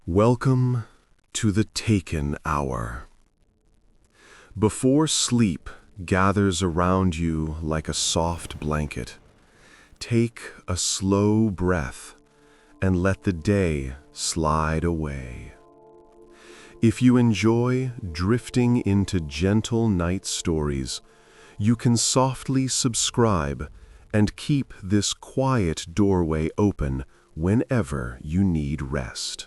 Welcome to the Taken Hour. Before sleep gathers around you like a soft blanket, take a slow breath and let the day slide away. If you enjoy drifting into gentle night stories, you can softly subscribe and keep this quiet doorway open whenever you need rest.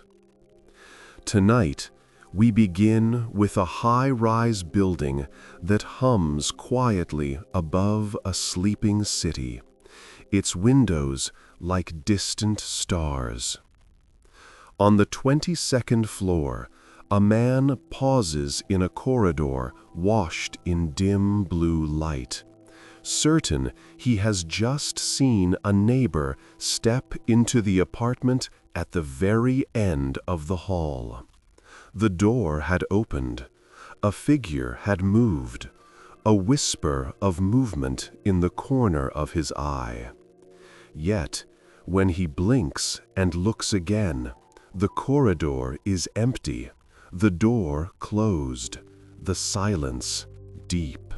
Tonight, we begin with a high-rise building that hums quietly above a sleeping city, its windows like distant stars. On the 22nd floor, a man pauses in a corridor washed in dim blue light, certain he has just seen a neighbor step into the apartment at the very end of the hall. The door had opened. A figure had moved, a whisper of movement in the corner of his eye. Yet, when he blinks and looks again, the corridor is empty, the door closed, the silence deep.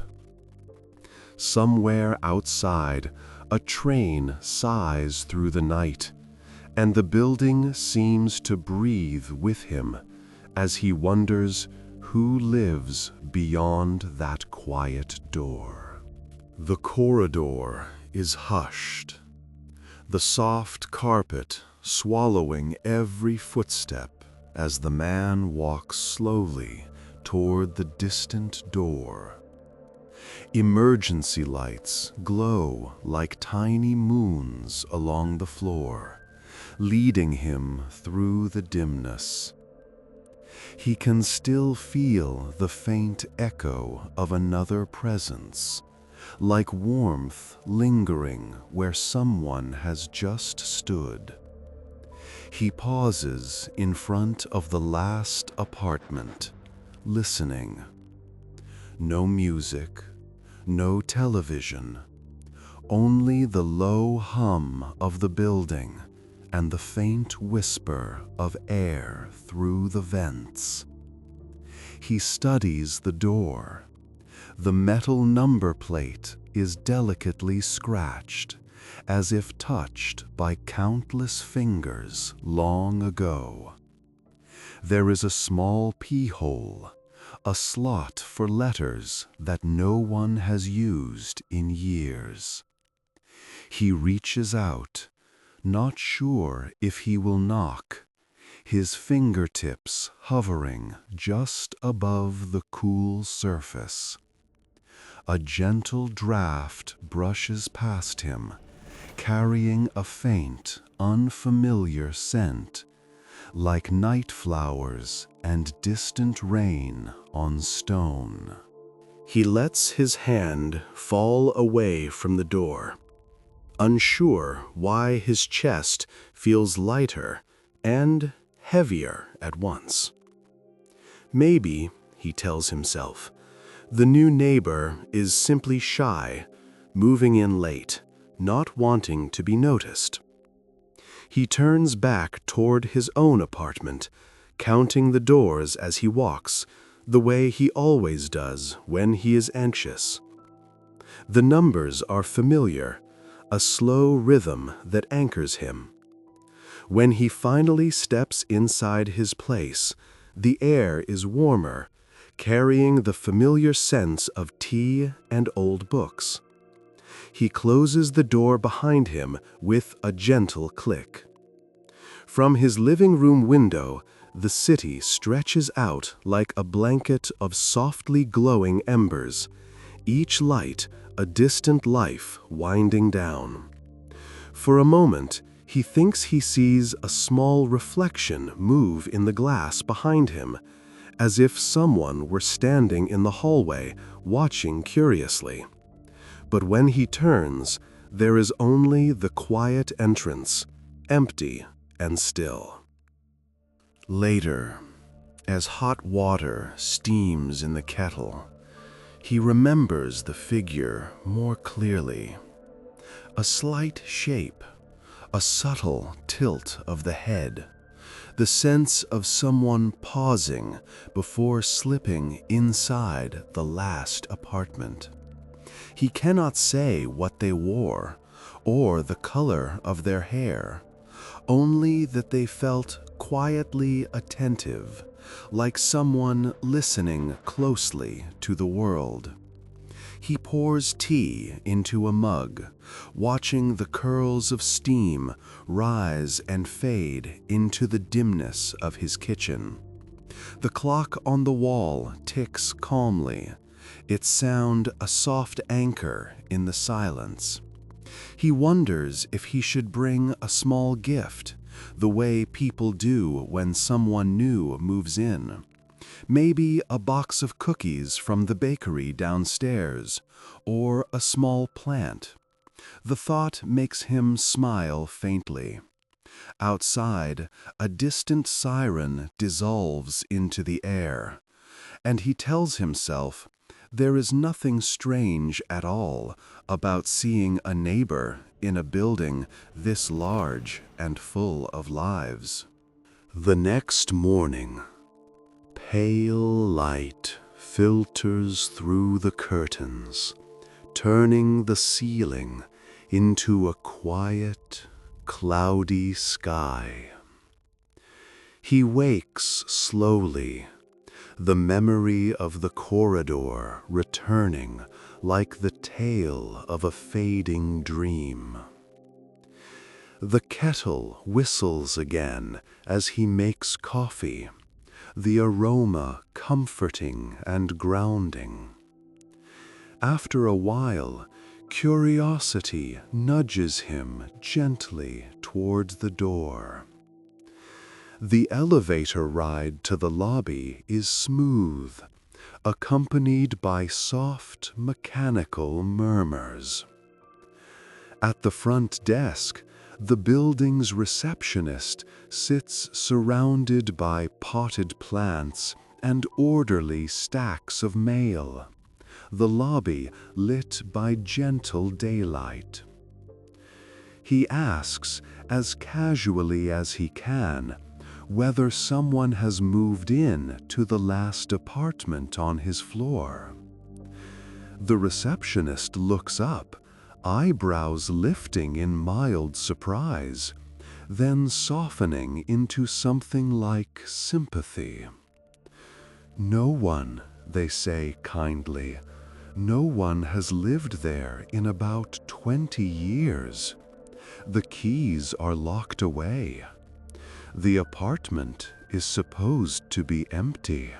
Somewhere outside, a train sighs through the night, and the building seems to breathe with him as he wonders who lives beyond that quiet door. The corridor is hushed, the soft carpet swallowing every footstep as the man walks slowly toward the distant door. Emergency lights glow like tiny moons along the floor, leading him through the dimness. He can still feel the faint echo of another presence, like warmth lingering where someone has just stood. He pauses in front of the last apartment, listening. No music, no television, only the low hum of the building and the faint whisper of air through the vents. He studies the door. The metal number plate is delicately scratched, as if touched by countless fingers long ago. There is a small keyhole, a slot for letters that no one has used in years. He reaches out, not sure if he will knock, his fingertips hovering just above the cool surface. A gentle draft brushes past him, carrying a faint, unfamiliar scent, like night flowers and distant rain on stone. He lets his hand fall away from the door, unsure why his chest feels lighter and heavier at once. Maybe, he tells himself, the new neighbor is simply shy, moving in late, not wanting to be noticed. He turns back toward his own apartment, counting the doors as he walks, the way he always does when he is anxious. The numbers are familiar, a slow rhythm that anchors him. When he finally steps inside his place, the air is warmer, carrying the familiar sense of tea and old books. He closes the door behind him with a gentle click. From his living room window, the city stretches out like a blanket of softly glowing embers, each light a distant life winding down. For a moment, he thinks he sees a small reflection move in the glass behind him, as if someone were standing in the hallway, watching curiously. But when he turns, there is only the quiet entrance, empty and still. Later, as hot water steams in the kettle, he remembers the figure more clearly. A slight shape, a subtle tilt of the head, the sense of someone pausing before slipping inside the last apartment. He cannot say what they wore or the color of their hair, only that they felt quietly attentive, like someone listening closely to the world. He pours tea into a mug, watching the curls of steam rise and fade into the dimness of his kitchen. The clock on the wall ticks calmly, its sound a soft anchor in the silence. He wonders if he should bring a small gift, the way people do when someone new moves in. Maybe a box of cookies from the bakery downstairs, or a small plant. The thought makes him smile faintly. Outside, a distant siren dissolves into the air, and he tells himself there is nothing strange at all about seeing a neighbor in a building this large and full of lives. The next morning, pale light filters through the curtains, turning the ceiling into a quiet, cloudy sky. He wakes slowly, the memory of the corridor returning like the tale of a fading dream. The kettle whistles again as he makes coffee, the aroma comforting and grounding. After a while, curiosity nudges him gently towards the door. The elevator ride to the lobby is smooth, accompanied by soft, mechanical murmurs. At the front desk, the building's receptionist sits surrounded by potted plants and orderly stacks of mail, the lobby lit by gentle daylight. He asks, as casually as he can, whether someone has moved in to the last apartment on his floor. The receptionist looks up, eyebrows lifting in mild surprise, then softening into something like sympathy. "No one," they say kindly. "No one has lived there in about 20 years. The keys are locked away. The apartment is supposed to be empty."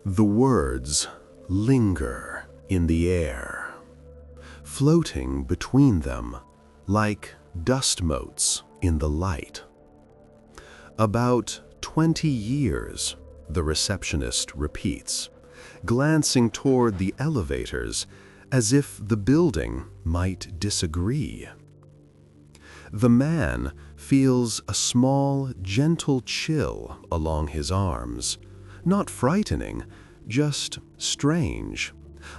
The words linger in the air, floating between them like dust motes in the light. "About 20 years," the receptionist repeats, glancing toward the elevators as if the building might disagree. The man feels a small, gentle chill along his arms, not frightening, just strange,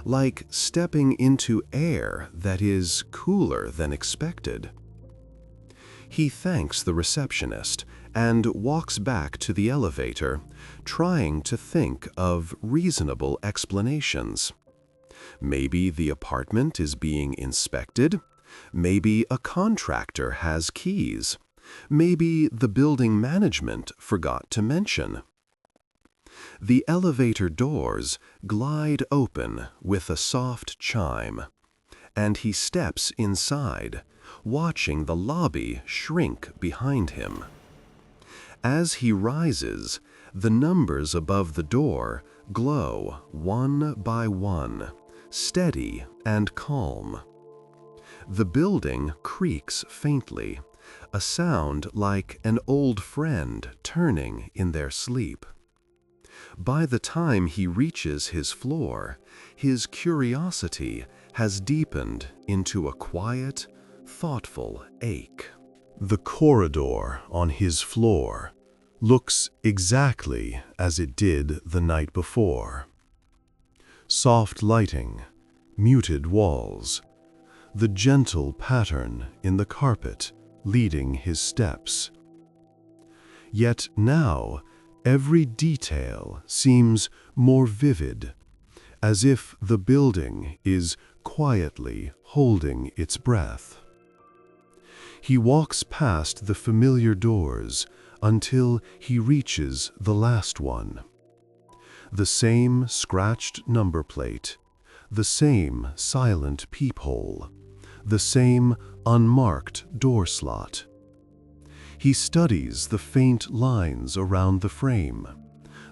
like stepping into air that is cooler than expected. He thanks the receptionist and walks back to the elevator, trying to think of reasonable explanations. Maybe the apartment is being inspected. Maybe a contractor has keys. Maybe the building management forgot to mention. The elevator doors glide open with a soft chime, and he steps inside, watching the lobby shrink behind him. As he rises, the numbers above the door glow one by one, steady and calm. The building creaks faintly, a sound like an old friend turning in their sleep. By the time he reaches his floor, his curiosity has deepened into a quiet, thoughtful ache. The corridor on his floor looks exactly as it did the night before. Soft lighting, muted walls, the gentle pattern in the carpet leading his steps. Yet now, every detail seems more vivid, as if the building is quietly holding its breath. He walks past the familiar doors until he reaches the last one. The same scratched number plate, the same silent peephole, the same unmarked door slot. He studies the faint lines around the frame,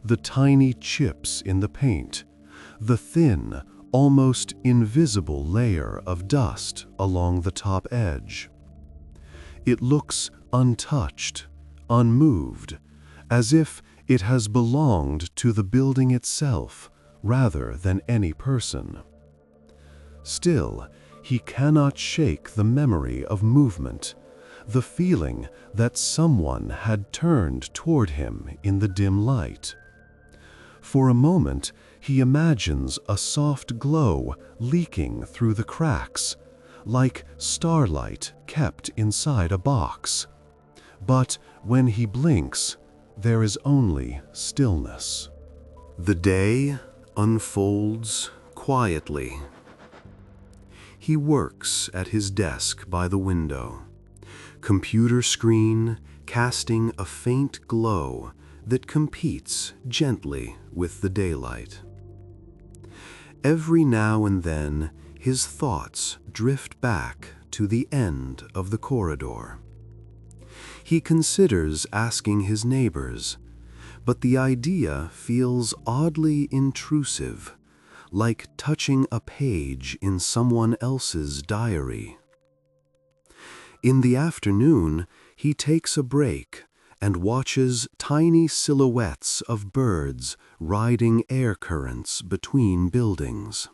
the tiny chips in the paint, the thin, almost invisible layer of dust along the top edge. It looks untouched, unmoved, as if it has belonged to the building itself rather than any person. Still, he cannot shake the memory of movement, the feeling that someone had turned toward him in the dim light. For a moment, he imagines a soft glow leaking through the cracks, like starlight kept inside a box. But when he blinks, there is only stillness. The day unfolds quietly. He works at his desk by the window, computer screen casting a faint glow that competes gently with the daylight. Every now and then, his thoughts drift back to the end of the corridor. He considers asking his neighbors, but the idea feels oddly intrusive, like touching a page in someone else's diary. In the afternoon, he takes a break and watches tiny silhouettes of birds riding air currents between buildings.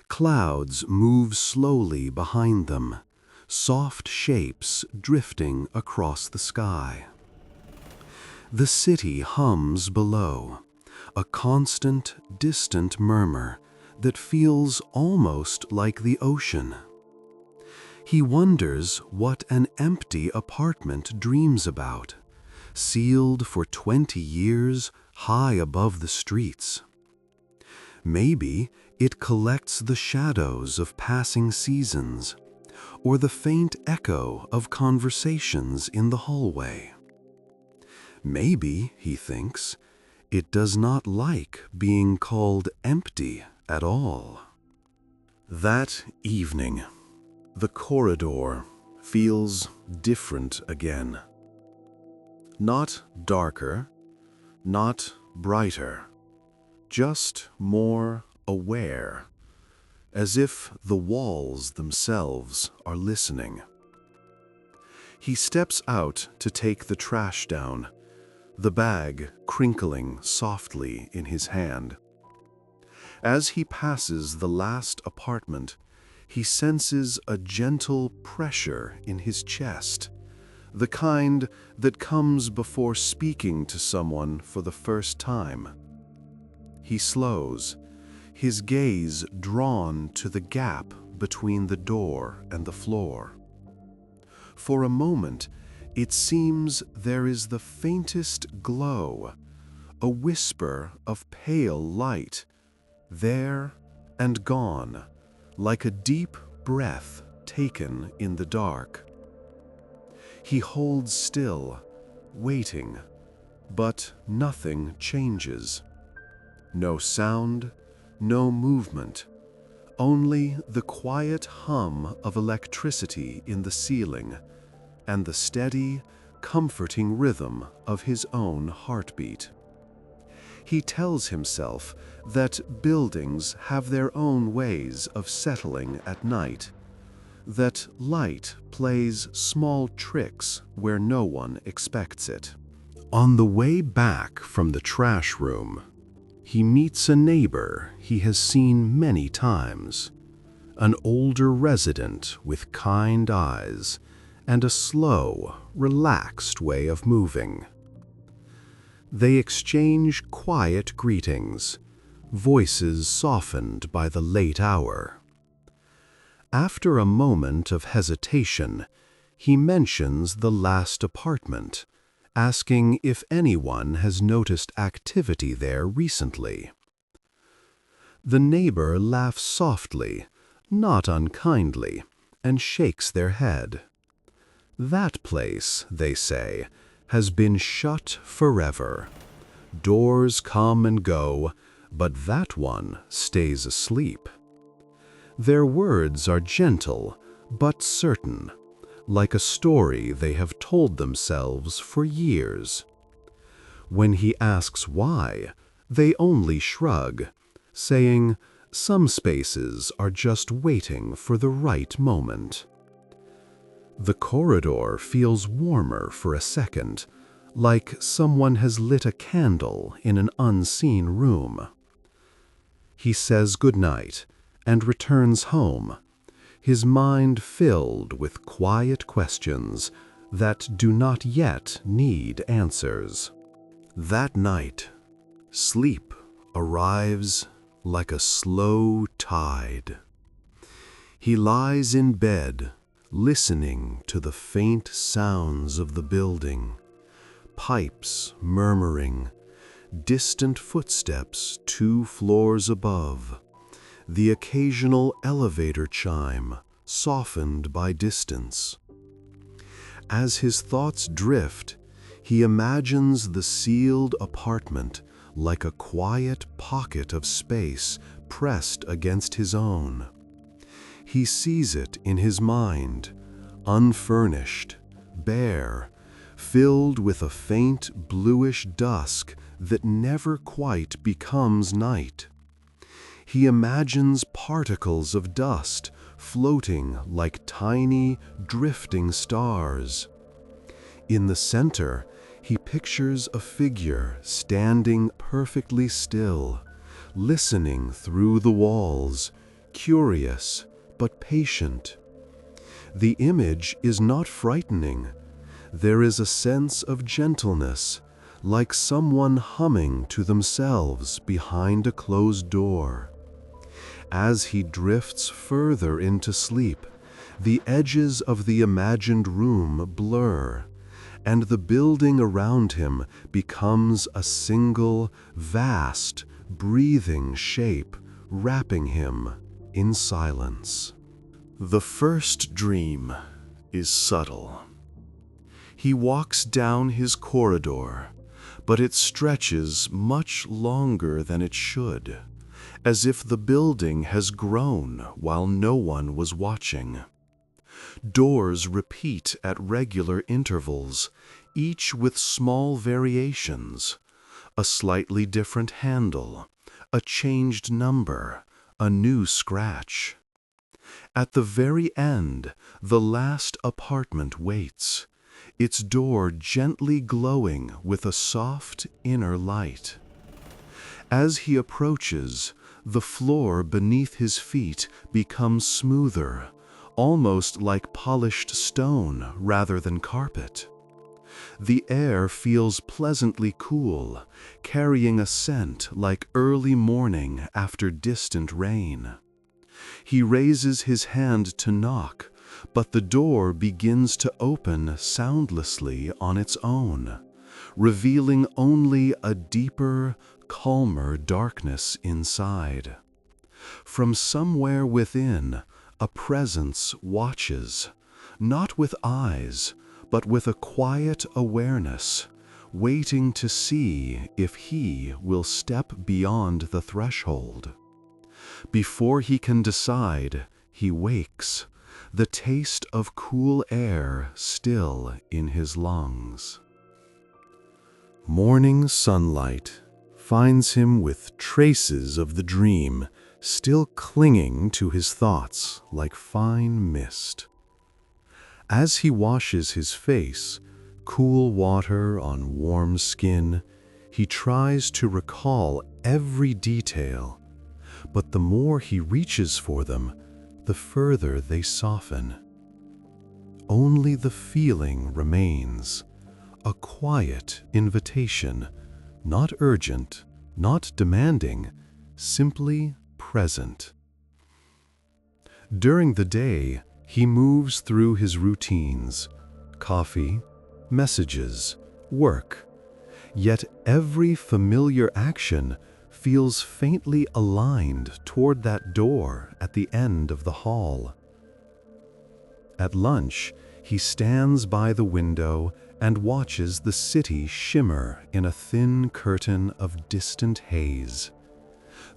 Clouds move slowly behind them, soft shapes drifting across the sky. The city hums below, a constant, distant murmur that feels almost like the ocean. He wonders what an empty apartment dreams about, sealed for 20 years high above the streets. Maybe it collects the shadows of passing seasons, or the faint echo of conversations in the hallway. Maybe, he thinks, it does not like being called empty at all. That evening, the corridor feels different again. Not darker, not brighter, just more aware, as if the walls themselves are listening. He steps out to take the trash down, the bag crinkling softly in his hand. As he passes the last apartment, he senses a gentle pressure in his chest, the kind that comes before speaking to someone for the first time. He slows, his gaze drawn to the gap between the door and the floor. For a moment, it seems there is the faintest glow, a whisper of pale light, there and gone, like a deep breath taken in the dark. He holds still, waiting, but nothing changes. No sound, no movement, only the quiet hum of electricity in the ceiling and the steady, comforting rhythm of his own heartbeat. He tells himself that buildings have their own ways of settling at night, that light plays small tricks where no one expects it. On the way back from the trash room, he meets a neighbor he has seen many times, an older resident with kind eyes and a slow, relaxed way of moving. They exchange quiet greetings, voices softened by the late hour. After a moment of hesitation, he mentions the last apartment asking if anyone has noticed activity there recently. The neighbor laughs softly, not unkindly, and shakes their head. That place, they say, has been shut forever. Doors come and go, but that one stays asleep. Their words are gentle, but certain, like a story they have told themselves for years. When he asks why, they only shrug, saying some spaces are just waiting for the right moment. The corridor feels warmer for a second, like someone has lit a candle in an unseen room. He says goodnight and returns home, his mind filled with quiet questions that do not yet need answers. That night, sleep arrives like a slow tide. He lies in bed, listening to the faint sounds of the building, pipes murmuring, distant footsteps 2 floors above, the occasional elevator chime softened by distance. As his thoughts drift, he imagines the sealed apartment like a quiet pocket of space pressed against his own. He sees it in his mind, unfurnished, bare, filled with a faint bluish dusk that never quite becomes night. He imagines particles of dust floating like tiny, drifting stars. In the center, he pictures a figure standing perfectly still, listening through the walls, curious but patient. The image is not frightening. There is a sense of gentleness, like someone humming to themselves behind a closed door. As he drifts further into sleep, the edges of the imagined room blur, and the building around him becomes a single, vast, breathing shape, wrapping him in silence. The first dream is subtle. He walks down his corridor, but it stretches much longer than it should, as if the building has grown while no one was watching. Doors repeat at regular intervals, each with small variations, a slightly different handle, a changed number, a new scratch. At the very end, the last apartment waits, its door gently glowing with a soft inner light. As he approaches, the floor beneath his feet becomes smoother, almost like polished stone rather than carpet. The air feels pleasantly cool, carrying a scent like early morning after distant rain. He raises his hand to knock, but the door begins to open soundlessly on its own, revealing only a deeper, calmer darkness inside. From somewhere within, a presence watches, not with eyes, but with a quiet awareness, waiting to see if he will step beyond the threshold. Before he can decide, he wakes, the taste of cool air still in his lungs. Morning sunlight finds him with traces of the dream still clinging to his thoughts like fine mist. As he washes his face, cool water on warm skin, he tries to recall every detail, but the more he reaches for them, the further they soften. Only the feeling remains, a quiet invitation, not urgent, not demanding, simply present. During the day, he moves through his routines: coffee, messages, work. Yet every familiar action feels faintly aligned toward that door at the end of the hall. At lunch, he stands by the window and watches the city shimmer in a thin curtain of distant haze.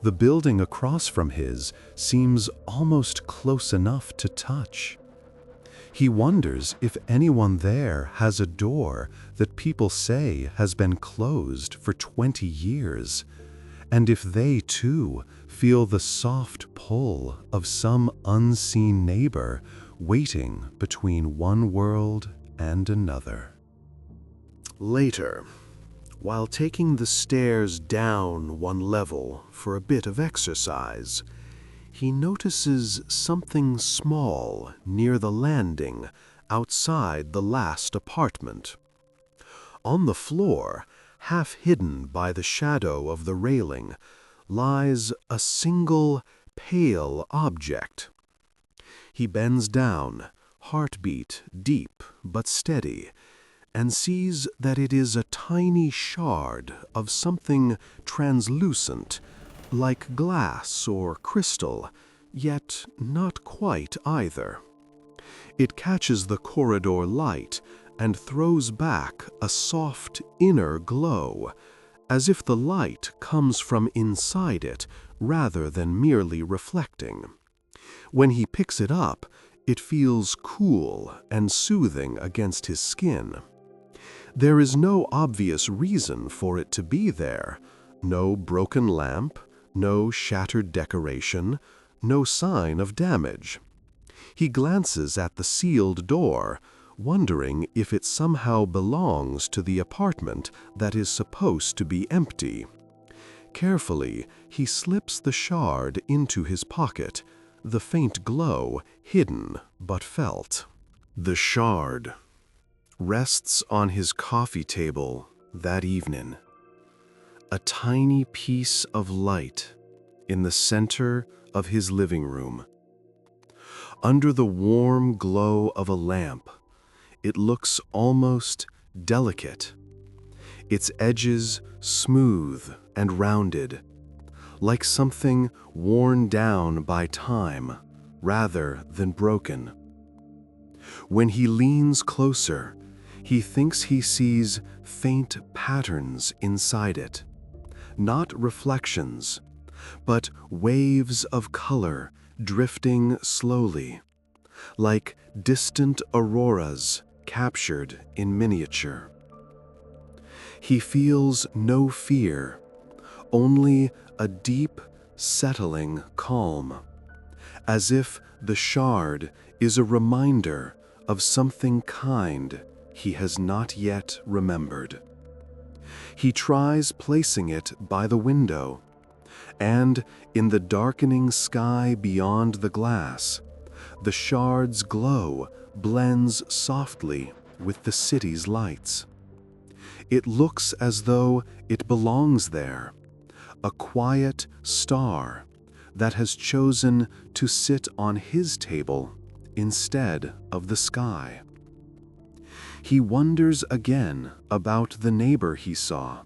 The building across from his seems almost close enough to touch. He wonders if anyone there has a door that people say has been closed for 20 years, and if they too feel the soft pull of some unseen neighbor waiting between one world and another. Later, while taking the stairs down one level for a bit of exercise, he notices something small near the landing outside the last apartment. On the floor, half hidden by the shadow of the railing, lies a single, pale object. He bends down, heartbeat deep but steady, and sees that it is a tiny shard of something translucent, like glass or crystal, yet not quite either. It catches the corridor light and throws back a soft inner glow, as if the light comes from inside it rather than merely reflecting. When he picks it up, it feels cool and soothing against his skin. There is no obvious reason for it to be there, no broken lamp, no shattered decoration, no sign of damage. He glances at the sealed door, wondering if it somehow belongs to the apartment that is supposed to be empty. Carefully, he slips the shard into his pocket, the faint glow hidden but felt. The shard rests on his coffee table that evening. A tiny piece of light in the center of his living room. Under the warm glow of a lamp, it looks almost delicate, its edges smooth and rounded, like something worn down by time rather than broken. When he leans closer, he thinks he sees faint patterns inside it, not reflections, but waves of color drifting slowly, like distant auroras captured in miniature. He feels no fear, only a deep, settling calm, as if the shard is a reminder of something kind he has not yet remembered. He tries placing it by the window, and in the darkening sky beyond the glass, the shard's glow blends softly with the city's lights. It looks as though it belongs there, a quiet star that has chosen to sit on his table instead of the sky. He wonders again about the neighbor he saw,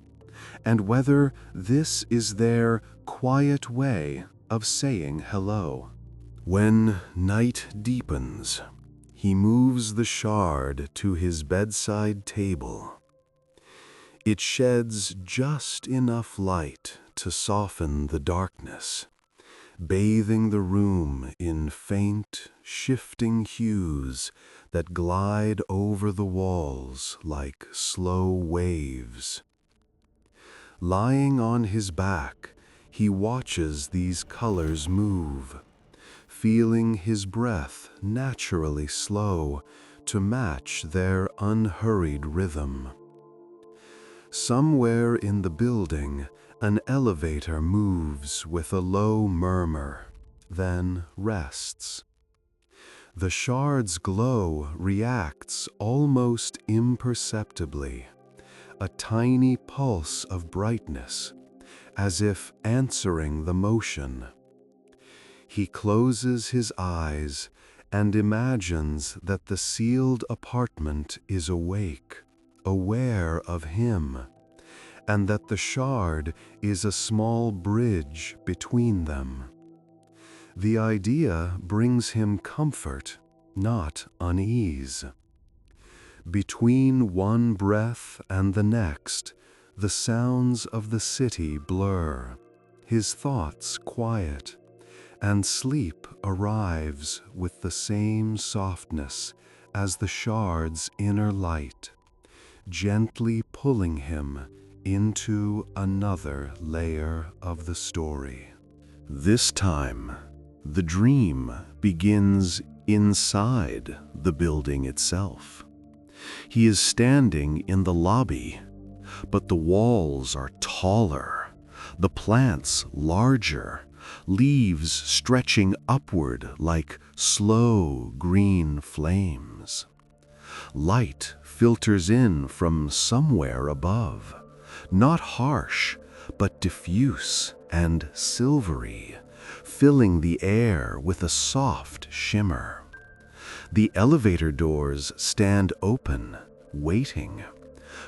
and whether this is their quiet way of saying hello. When night deepens, he moves the shard to his bedside table. It sheds just enough light to soften the darkness, bathing the room in faint, shifting hues that glide over the walls like slow waves. Lying on his back, he watches these colors move, feeling his breath naturally slow to match their unhurried rhythm. Somewhere in the building, an elevator moves with a low murmur, then rests. The shard's glow reacts almost imperceptibly, a tiny pulse of brightness, as if answering the motion. He closes his eyes and imagines that the sealed apartment is awake, aware of him, and that the shard is a small bridge between them. The idea brings him comfort, not unease. Between one breath and the next, the sounds of the city blur, his thoughts quiet, and sleep arrives with the same softness as the shard's inner light, gently pulling him into another layer of the story. This time, the dream begins inside the building itself. He is standing in the lobby, but the walls are taller, the plants larger, leaves stretching upward like slow green flames. Light filters in from somewhere above, not harsh, but diffuse and silvery, filling the air with a soft shimmer. The elevator doors stand open, waiting,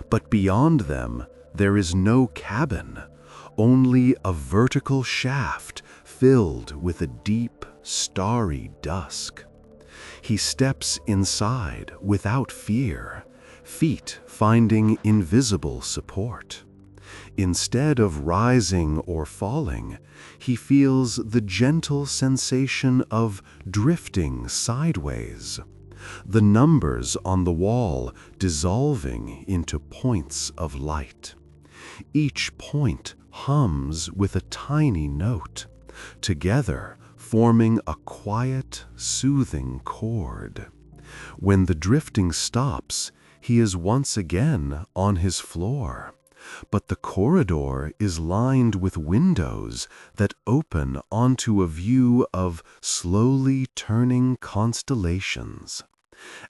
but beyond them there is no cabin, only a vertical shaft filled with a deep, starry dusk. He steps inside without fear, feet finding invisible support. Instead of rising or falling, he feels the gentle sensation of drifting sideways, the numbers on the wall dissolving into points of light. Each point hums with a tiny note, together forming a quiet, soothing chord. When the drifting stops, he is once again on his floor, but the corridor is lined with windows that open onto a view of slowly turning constellations,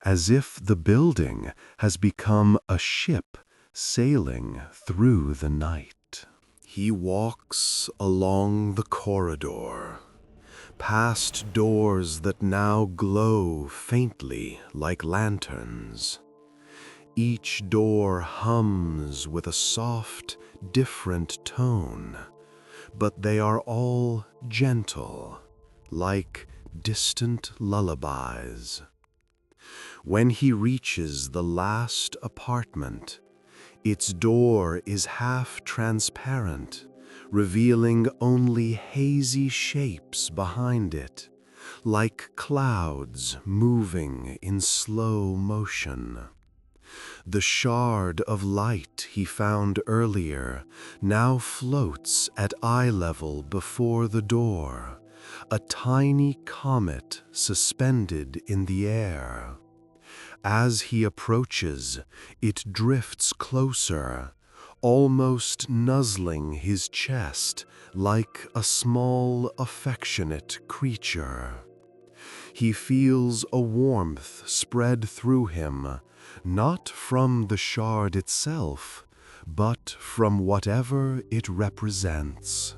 as if the building has become a ship sailing through the night. He walks along the corridor, past doors that now glow faintly like lanterns. Each door hums with a soft, different tone, but they are all gentle, like distant lullabies. When he reaches the last apartment, its door is half transparent, revealing only hazy shapes behind it, like clouds moving in slow motion. The shard of light he found earlier now floats at eye level before the door, a tiny comet suspended in the air. As he approaches, it drifts closer, almost nuzzling his chest like a small, affectionate creature. He feels a warmth spread through him, not from the shard itself, but from whatever it represents.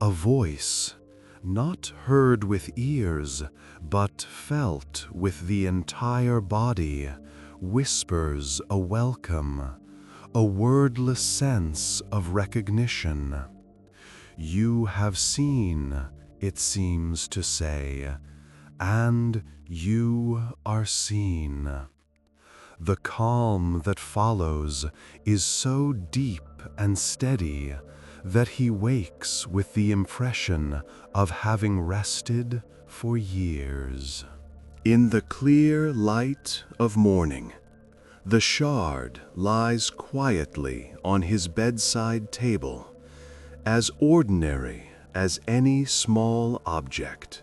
A voice, not heard with ears, but felt with the entire body, whispers a welcome, a wordless sense of recognition. You have seen, it seems to say, and you are seen. The calm that follows is so deep and steady that he wakes with the impression of having rested for years. In the clear light of morning, the shard lies quietly on his bedside table, as ordinary as any small object.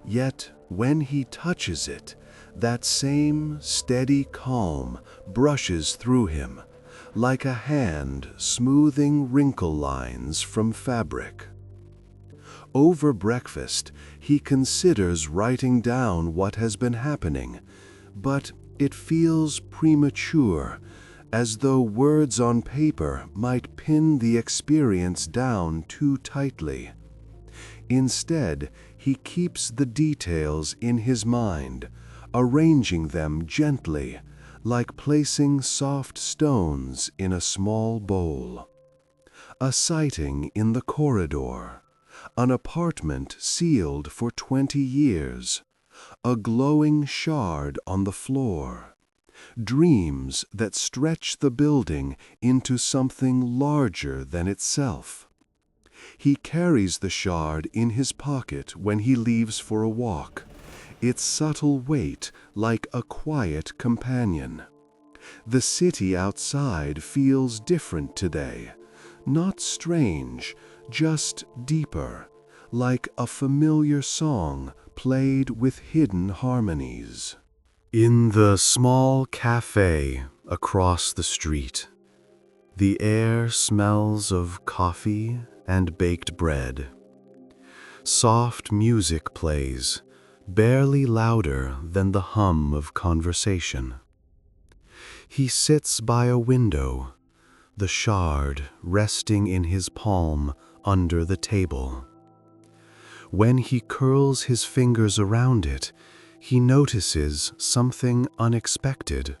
Yet when he touches it, that same steady calm brushes through him, like a hand smoothing wrinkle lines from fabric. Over breakfast, he considers writing down what has been happening, but it feels premature, as though words on paper might pin the experience down too tightly. Instead, he keeps the details in his mind, arranging them gently, like placing soft stones in a small bowl. A sighting in the corridor, an apartment sealed for 20 years, a glowing shard on the floor, dreams that stretch the building into something larger than itself. He carries the shard in his pocket when he leaves for a walk, its subtle weight like a quiet companion. The city outside feels different today, not strange, just deeper, like a familiar song played with hidden harmonies. In the small cafe across the street, the air smells of coffee and baked bread. Soft music plays, barely louder than the hum of conversation. He sits by a window, the shard resting in his palm under the table. When he curls his fingers around it, he notices something unexpected.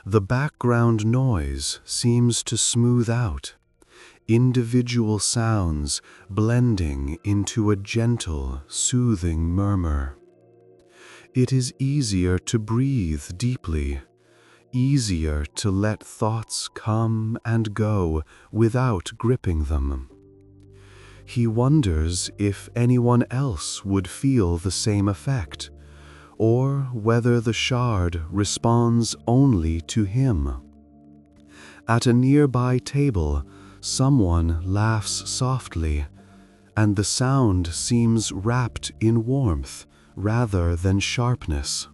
The background noise seems to smooth out, individual sounds blending into a gentle, soothing murmur. It is easier to breathe deeply, easier to let thoughts come and go without gripping them. He wonders if anyone else would feel the same effect, or whether the shard responds only to him. At a nearby table, someone laughs softly, and the sound seems wrapped in warmth rather than sharpness.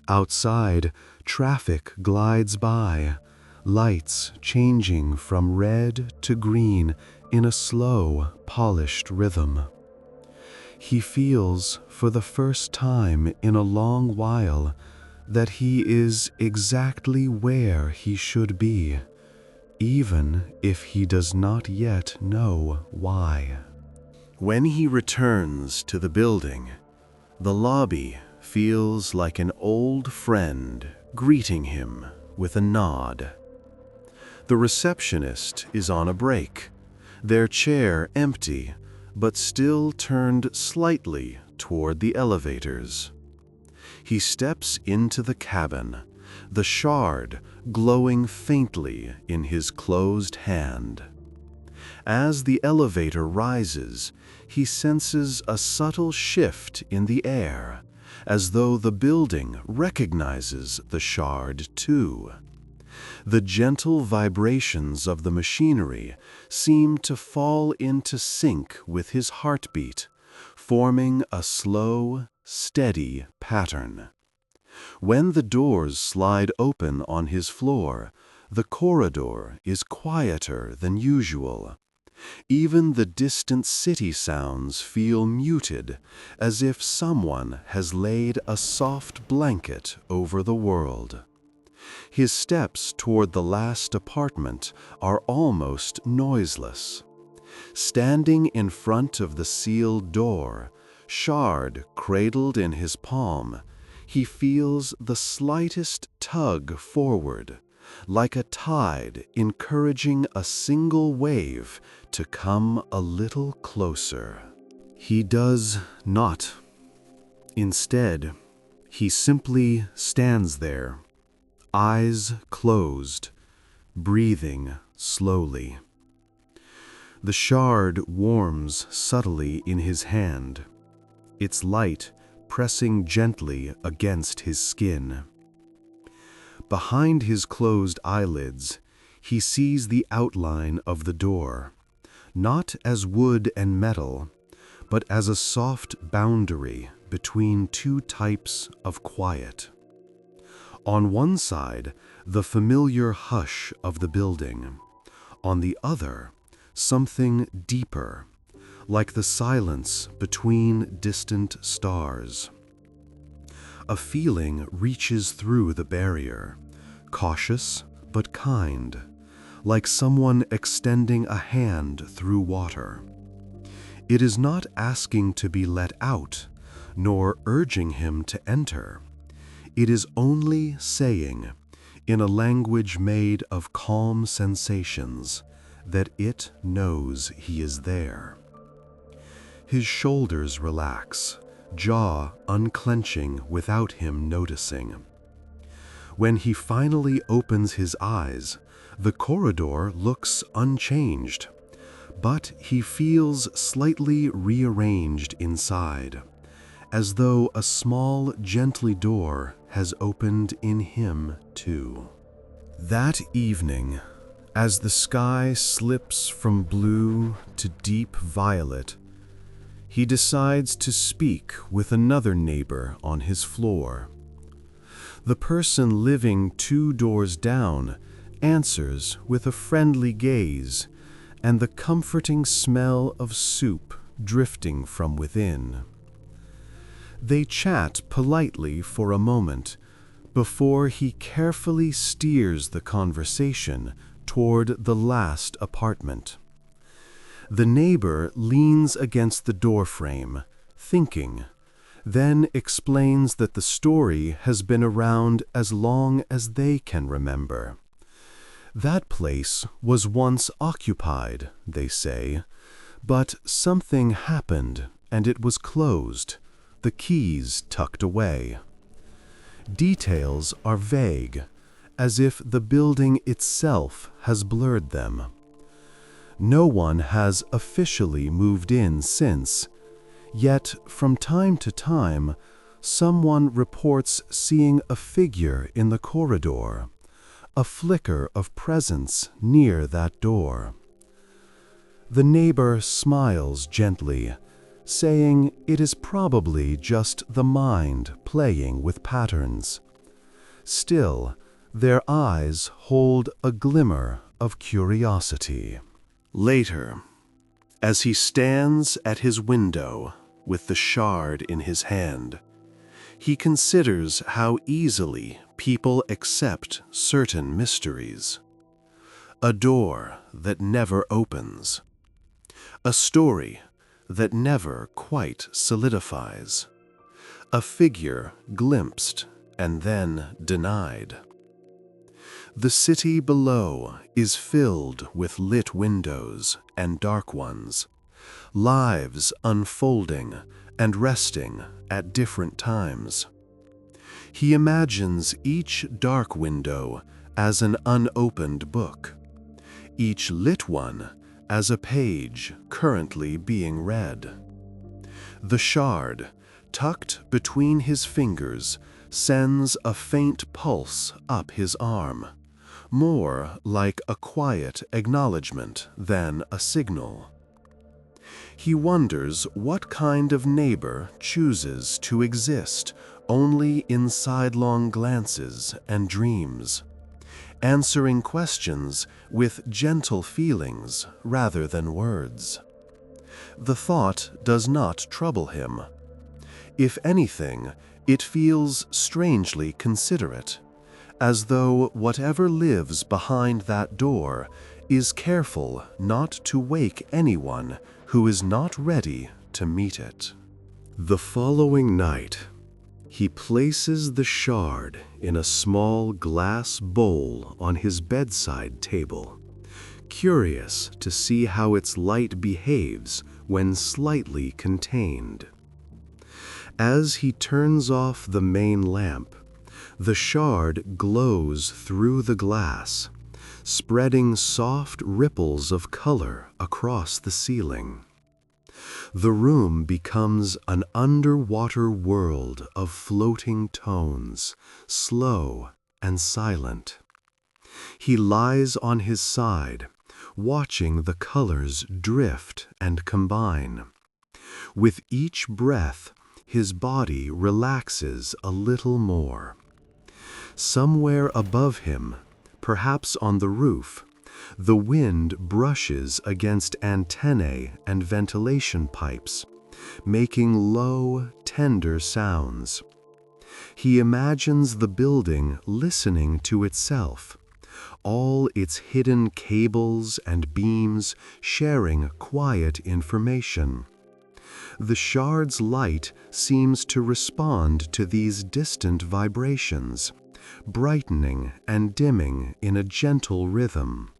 Outside, traffic glides by, lights changing from red to green in a slow, polished rhythm. He feels, for the first time in a long while, that he is exactly where he should be, even if he does not yet know why. When he returns to the building, the lobby feels like an old friend greeting him with a nod. The receptionist is on a break, their chair empty, but still turned slightly toward the elevators. He steps into the cabin, the shard glowing faintly in his closed hand. As the elevator rises, he senses a subtle shift in the air, as though the building recognizes the shard too. The gentle vibrations of the machinery seem to fall into sync with his heartbeat, forming a slow, steady pattern. When the doors slide open on his floor, the corridor is quieter than usual. Even the distant city sounds feel muted, as if someone has laid a soft blanket over the world. His steps toward the last apartment are almost noiseless. Standing in front of the sealed door, shard cradled in his palm, he feels the slightest tug forward, like a tide encouraging a single wave to come a little closer. He does not. Instead, he simply stands there, eyes closed, breathing slowly. The shard warms subtly in his hand, its light pressing gently against his skin. Behind his closed eyelids, he sees the outline of the door, not as wood and metal, but as a soft boundary between two types of quiet. On one side, the familiar hush of the building. On the other, something deeper, like the silence between distant stars. A feeling reaches through the barrier, cautious but kind, like someone extending a hand through water. It is not asking to be let out, nor urging him to enter. It is only saying, in a language made of calm sensations, that it knows he is there. His shoulders relax, jaw unclenching without him noticing. When he finally opens his eyes, the corridor looks unchanged, but he feels slightly rearranged inside, as though a small, gently door has opened in him too. That evening, as the sky slips from blue to deep violet, he decides to speak with another neighbor on his floor. The person living 2 doors down answers with a friendly gaze and the comforting smell of soup drifting from within. They chat politely for a moment before he carefully steers the conversation toward the last apartment. The neighbor leans against the doorframe, thinking, then explains that the story has been around as long as they can remember. That place was once occupied, they say, but something happened and it was closed, the keys tucked away. Details are vague, as if the building itself has blurred them. No one has officially moved in since, yet from time to time, someone reports seeing a figure in the corridor, a flicker of presence near that door. The neighbor smiles gently, saying it is probably just the mind playing with patterns. Still, their eyes hold a glimmer of curiosity. Later, as he stands at his window with the shard in his hand, he considers how easily people accept certain mysteries. A door that never opens. A story that never quite solidifies. A figure glimpsed and then denied. The city below is filled with lit windows and dark ones, lives unfolding and resting at different times. He imagines each dark window as an unopened book, each lit one as a page currently being read. The shard, tucked between his fingers, sends a faint pulse up his arm, more like a quiet acknowledgement than a signal. He wonders what kind of neighbor chooses to exist only in sidelong glances and dreams, answering questions with gentle feelings rather than words. The thought does not trouble him. If anything, it feels strangely considerate, as though whatever lives behind that door is careful not to wake anyone who is not ready to meet it. The following night, he places the shard in a small glass bowl on his bedside table, curious to see how its light behaves when slightly contained. As he turns off the main lamp, the shard glows through the glass, spreading soft ripples of color across the ceiling. The room becomes an underwater world of floating tones, slow and silent. He lies on his side, watching the colors drift and combine. With each breath, his body relaxes a little more. Somewhere above him, perhaps on the roof, the wind brushes against antennae and ventilation pipes, making low, tender sounds. He imagines the building listening to itself, all its hidden cables and beams sharing quiet information. The shard's light seems to respond to these distant vibrations, brightening and dimming in a gentle rhythm.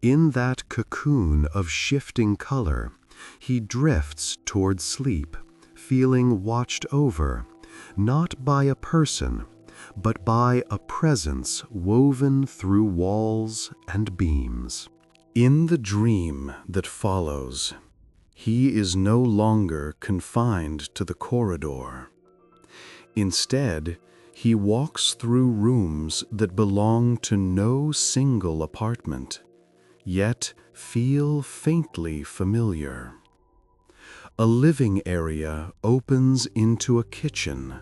In that cocoon of shifting color, he drifts toward sleep, feeling watched over, not by a person, but by a presence woven through walls and beams. In the dream that follows, he is no longer confined to the corridor. Instead, he walks through rooms that belong to no single apartment, yet feel faintly familiar. A living area opens into a kitchen,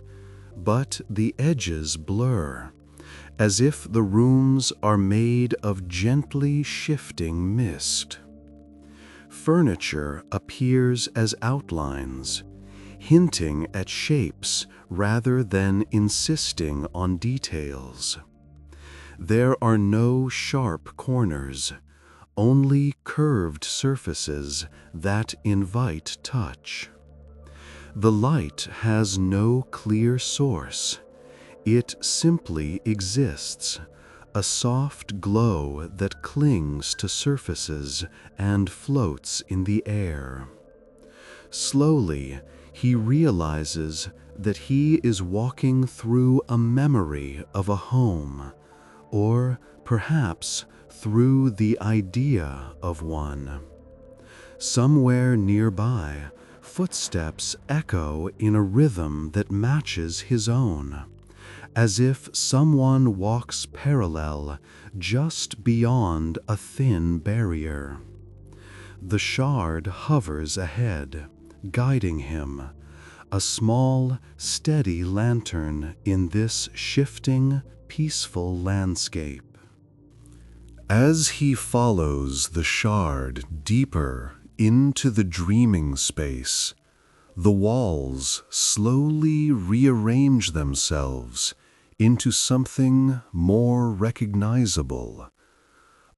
but the edges blur, as if the rooms are made of gently shifting mist. Furniture appears as outlines, hinting at shapes rather than insisting on details. There are no sharp corners, only curved surfaces that invite touch. The light has no clear source. It simply exists, a soft glow that clings to surfaces and floats in the air. Slowly, he realizes that he is walking through a memory of a home, or perhaps through the idea of one. Somewhere nearby, footsteps echo in a rhythm that matches his own, as if someone walks parallel just beyond a thin barrier. The shard hovers ahead, guiding him, a small, steady lantern in this shifting, peaceful landscape. As he follows the shard deeper into the dreaming space, the walls slowly rearrange themselves into something more recognizable.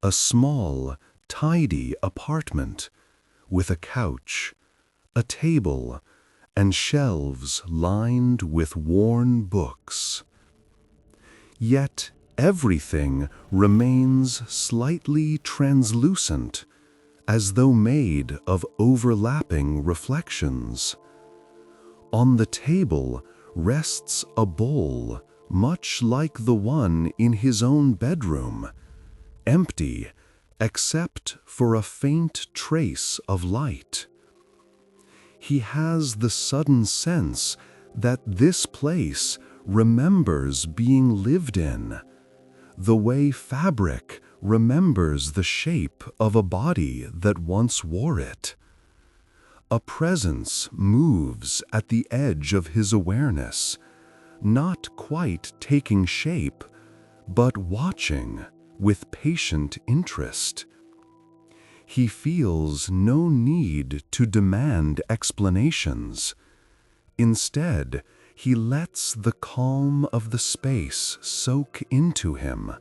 A small, tidy apartment with a couch, a table, and shelves lined with worn books. Yet everything remains slightly translucent, as though made of overlapping reflections. On the table rests a bowl much like the one in his own bedroom, empty except for a faint trace of light. He has the sudden sense that this place remembers being lived in, the way fabric remembers the shape of a body that once wore it. A presence moves at the edge of his awareness, not quite taking shape, but watching with patient interest. He feels no need to demand explanations. Instead, he lets the calm of the space soak into him,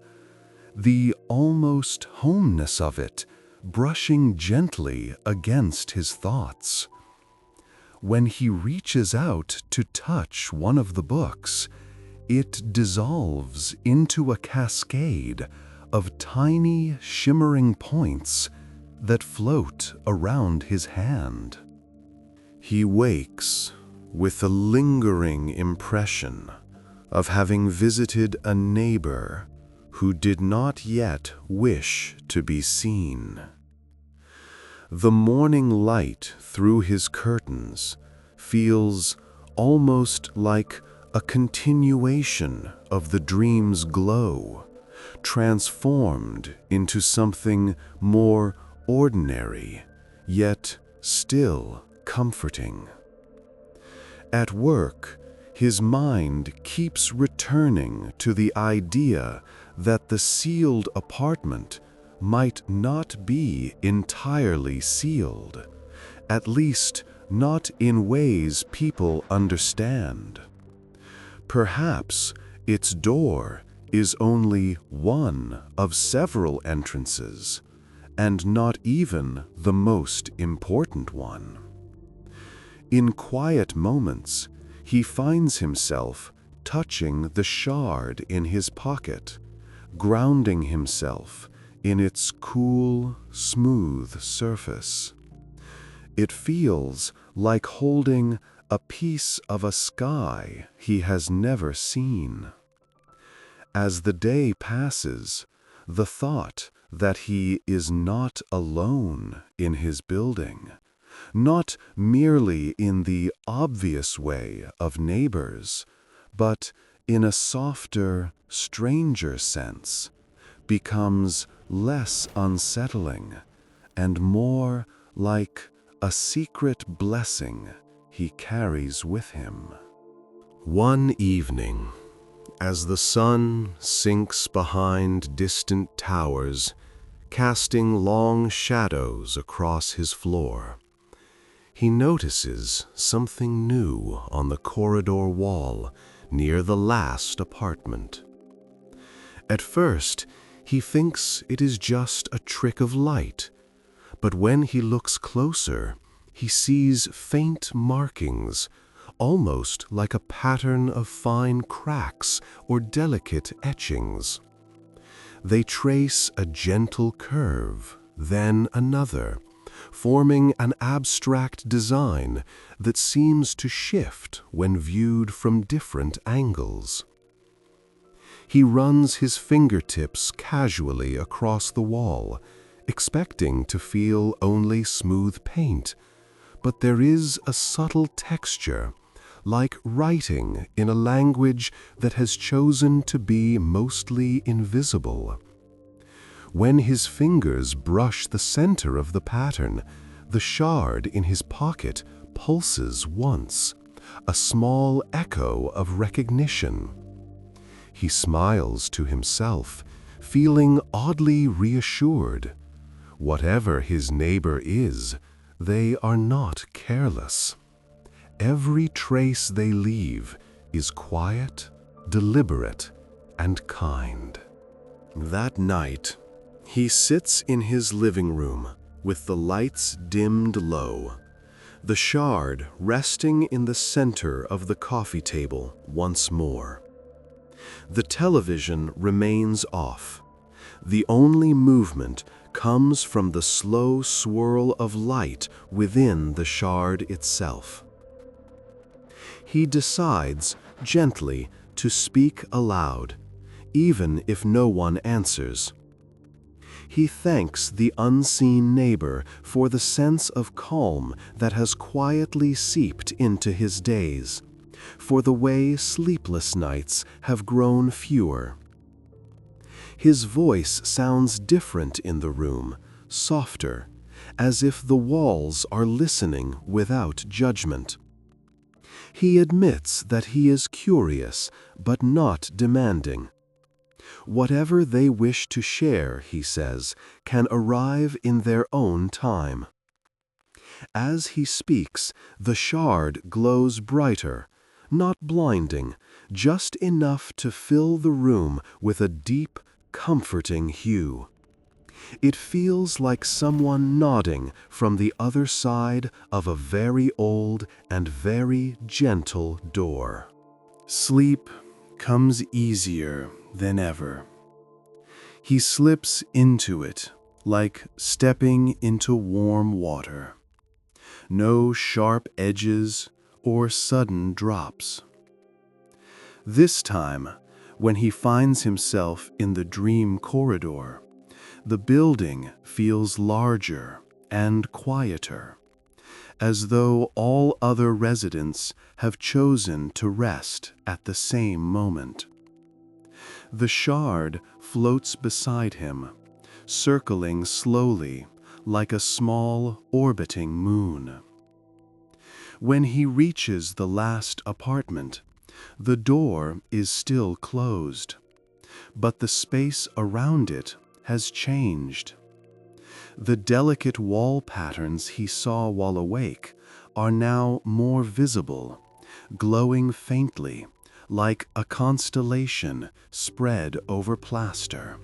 the almost homeness of it brushing gently against his thoughts. When he reaches out to touch one of the books, it dissolves into a cascade of tiny, shimmering points that float around his hand. He wakes with a lingering impression of having visited a neighbor who did not yet wish to be seen. The morning light through his curtains feels almost like a continuation of the dream's glow, transformed into something more ordinary, yet still comforting. At work, his mind keeps returning to the idea that the sealed apartment might not be entirely sealed, at least not in ways people understand. Perhaps its door is only one of several entrances, and not even the most important one. In quiet moments, he finds himself touching the shard in his pocket, grounding himself in its cool, smooth surface. It feels like holding a piece of a sky he has never seen. As the day passes, the thought that he is not alone in his building, not merely in the obvious way of neighbors, but in a softer, stranger sense, becomes less unsettling and more like a secret blessing he carries with him. One evening, as the sun sinks behind distant towers, casting long shadows across his floor, he notices something new on the corridor wall near the last apartment. At first, he thinks it is just a trick of light, but when he looks closer, he sees faint markings, almost like a pattern of fine cracks or delicate etchings. They trace a gentle curve, then another, forming an abstract design that seems to shift when viewed from different angles. He runs his fingertips casually across the wall, expecting to feel only smooth paint, but there is a subtle texture, like writing in a language that has chosen to be mostly invisible. When his fingers brush the center of the pattern, the shard in his pocket pulses once, a small echo of recognition. He smiles to himself, feeling oddly reassured. Whatever his neighbor is, they are not careless. Every trace they leave is quiet, deliberate, and kind. That night, he sits in his living room with the lights dimmed low, the shard resting in the center of the coffee table once more. The television remains off. The only movement comes from the slow swirl of light within the shard itself. He decides gently to speak aloud, even if no one answers. He thanks the unseen neighbor for the sense of calm that has quietly seeped into his days, for the way sleepless nights have grown fewer. His voice sounds different in the room, softer, as if the walls are listening without judgment. He admits that he is curious, but not demanding. Whatever they wish to share, he says, can arrive in their own time. As he speaks, the shard glows brighter, not blinding, just enough to fill the room with a deep, comforting hue. It feels like someone nodding from the other side of a very old and very gentle door. Sleep comes easier than ever. He slips into it like stepping into warm water. No sharp edges or sudden drops. This time, when he finds himself in the dream corridor, the building feels larger and quieter, as though all other residents have chosen to rest at the same moment. The shard floats beside him, circling slowly like a small orbiting moon. When he reaches the last apartment, the door is still closed, but the space around it has changed. The delicate wall patterns he saw while awake are now more visible, glowing faintly, like a constellation spread over plaster.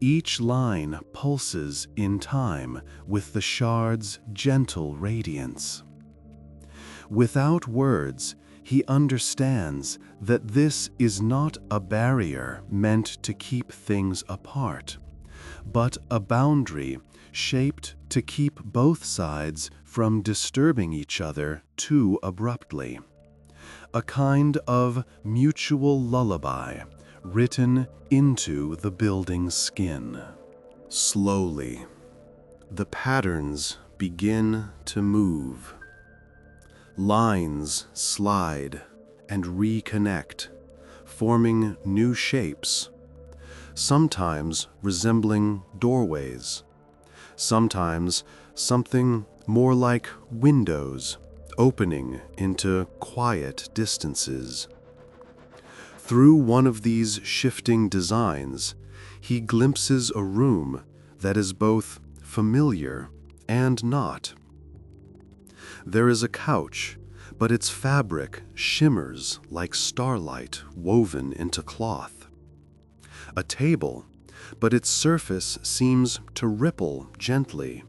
Each line pulses in time with the shard's gentle radiance. Without words, he understands that this is not a barrier meant to keep things apart, but a boundary shaped to keep both sides from disturbing each other too abruptly. A kind of mutual lullaby written into the building's skin. Slowly, the patterns begin to move. Lines slide and reconnect, forming new shapes, sometimes resembling doorways, sometimes something more like windows opening into quiet distances. Through one of these shifting designs, he glimpses a room that is both familiar and not. There is a couch, but its fabric shimmers like starlight woven into cloth. A table, but its surface seems to ripple gently,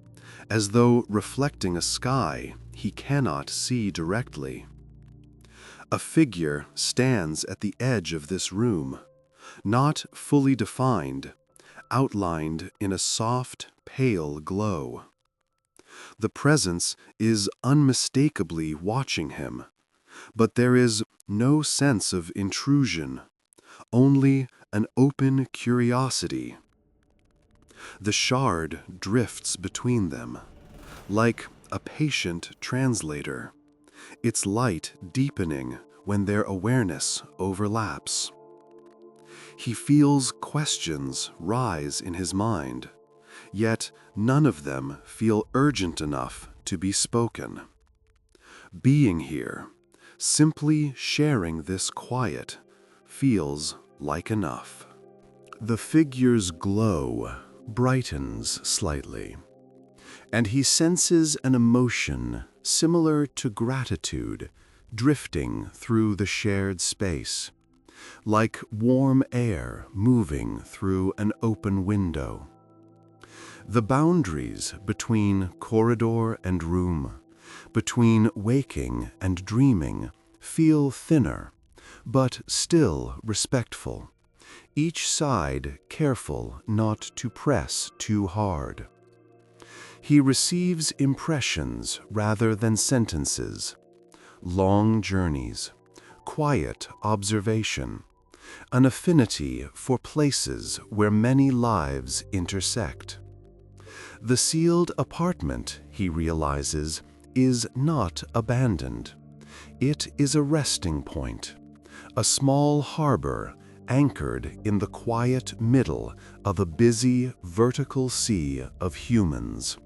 as though reflecting a sky he cannot see directly. A figure stands at the edge of this room, not fully defined, outlined in a soft, pale glow. The presence is unmistakably watching him, but there is no sense of intrusion, only an open curiosity. The shard drifts between them, like a patient translator, its light deepening when their awareness overlaps. He feels questions rise in his mind, yet none of them feel urgent enough to be spoken. Being here, simply sharing this quiet, feels like enough. The figure's glow brightens slightly, and he senses an emotion similar to gratitude drifting through the shared space, like warm air moving through an open window. The boundaries between corridor and room, between waking and dreaming, feel thinner, but still respectful, each side careful not to press too hard. He receives impressions rather than sentences, long journeys, quiet observation, an affinity for places where many lives intersect. The sealed apartment, he realizes, is not abandoned. It is a resting point, a small harbor anchored in the quiet middle of a busy vertical sea of humans.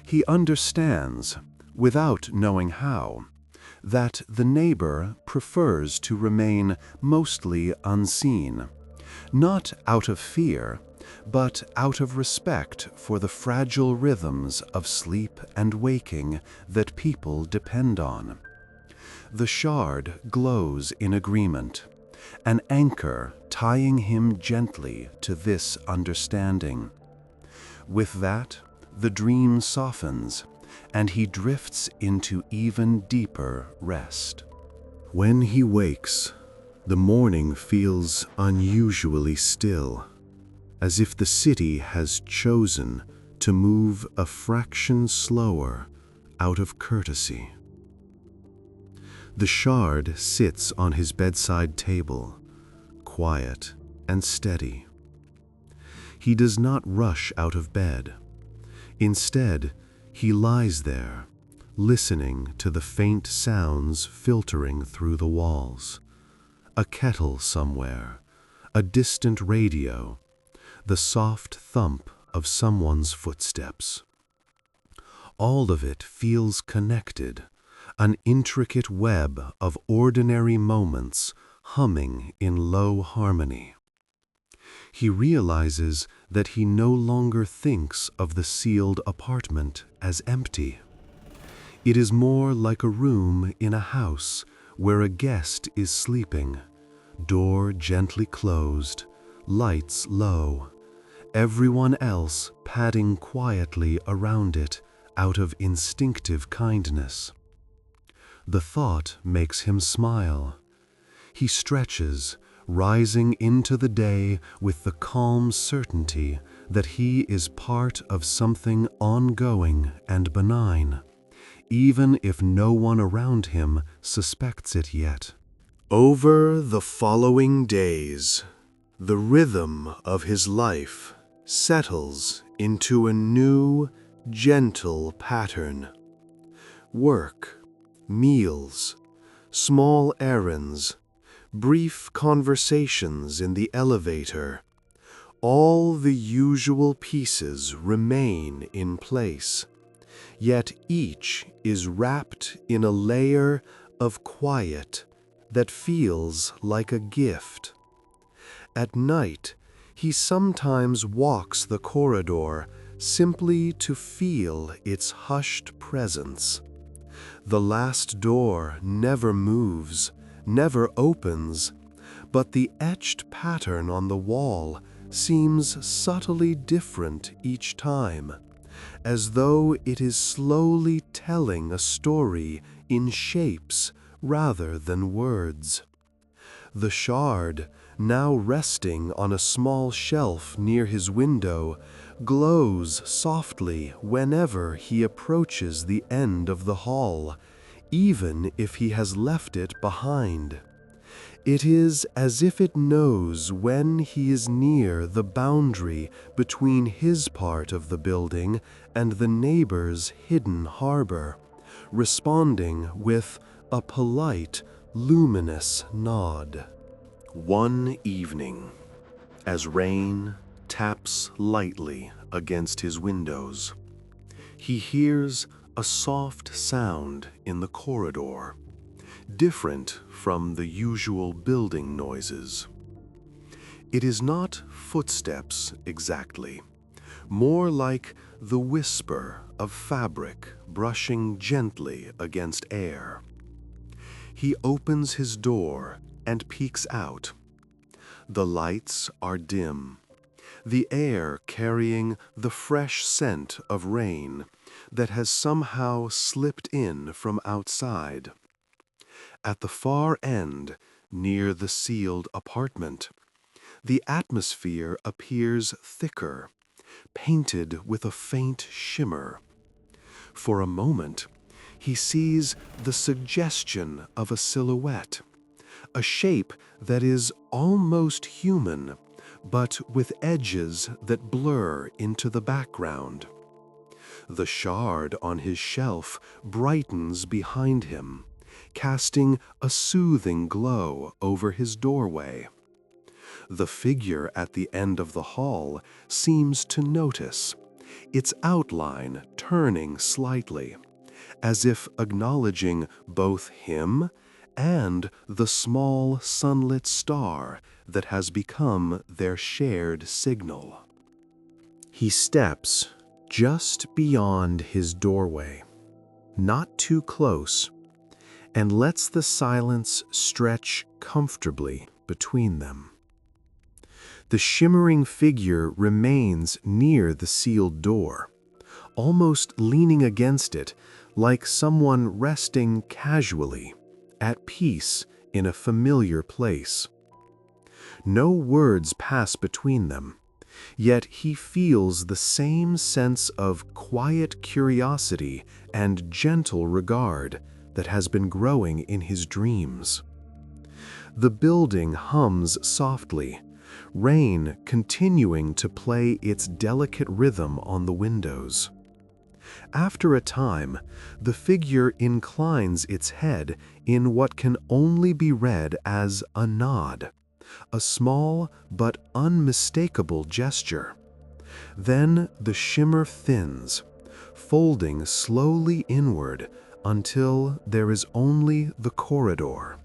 He understands, without knowing how, that the neighbor prefers to remain mostly unseen, not out of fear, but out of respect for the fragile rhythms of sleep and waking that people depend on. The shard glows in agreement, an anchor tying him gently to this understanding. With that, the dream softens, and he drifts into even deeper rest. When he wakes, the morning feels unusually still, as if the city has chosen to move a fraction slower out of courtesy. The shard sits on his bedside table, quiet and steady. He does not rush out of bed. Instead, he lies there, listening to the faint sounds filtering through the walls. A kettle somewhere, a distant radio, the soft thump of someone's footsteps. All of it feels connected, an intricate web of ordinary moments humming in low harmony. He realizes that he no longer thinks of the sealed apartment as empty. It is more like a room in a house where a guest is sleeping, door gently closed, lights low, everyone else padding quietly around it out of instinctive kindness. The thought makes him smile. He stretches, rising into the day with the calm certainty that he is part of something ongoing and benign, even if no one around him suspects it yet. Over the following days, the rhythm of his life settles into a new, gentle pattern. Work, meals, small errands, brief conversations in the elevator. All the usual pieces remain in place, yet each is wrapped in a layer of quiet that feels like a gift. At night, he sometimes walks the corridor simply to feel its hushed presence. The last door never moves, never opens, but the etched pattern on the wall seems subtly different each time, as though it is slowly telling a story in shapes rather than words. The shard, now resting on a small shelf near his window, glows softly whenever he approaches the end of the hall, even if he has left it behind. It is as if it knows when he is near the boundary between his part of the building and the neighbor's hidden harbor, responding with a polite, luminous nod. One evening, as rain taps lightly against his windows, he hears a soft sound in the corridor, different from the usual building noises. It is not footsteps exactly, more like the whisper of fabric brushing gently against air. He opens his door and peeks out. The lights are dim, the air carrying the fresh scent of rain that has somehow slipped in from outside. At the far end, near the sealed apartment, the atmosphere appears thicker, painted with a faint shimmer. For a moment, he sees the suggestion of a silhouette, a shape that is almost human, but with edges that blur into the background. The shard on his shelf brightens behind him, casting a soothing glow over his doorway. The figure at the end of the hall seems to notice, its outline turning slightly, as if acknowledging both him and the small sunlit star that has become their shared signal. He steps just beyond his doorway, not too close, and lets the silence stretch comfortably between them. The shimmering figure remains near the sealed door, almost leaning against it, like someone resting casually, at peace in a familiar place. No words pass between them, yet he feels the same sense of quiet curiosity and gentle regard that has been growing in his dreams. The building hums softly, rain continuing to play its delicate rhythm on the windows. After a time, the figure inclines its head in what can only be read as a nod, a small but unmistakable gesture. Then the shimmer thins, folding slowly inward until there is only the corridor,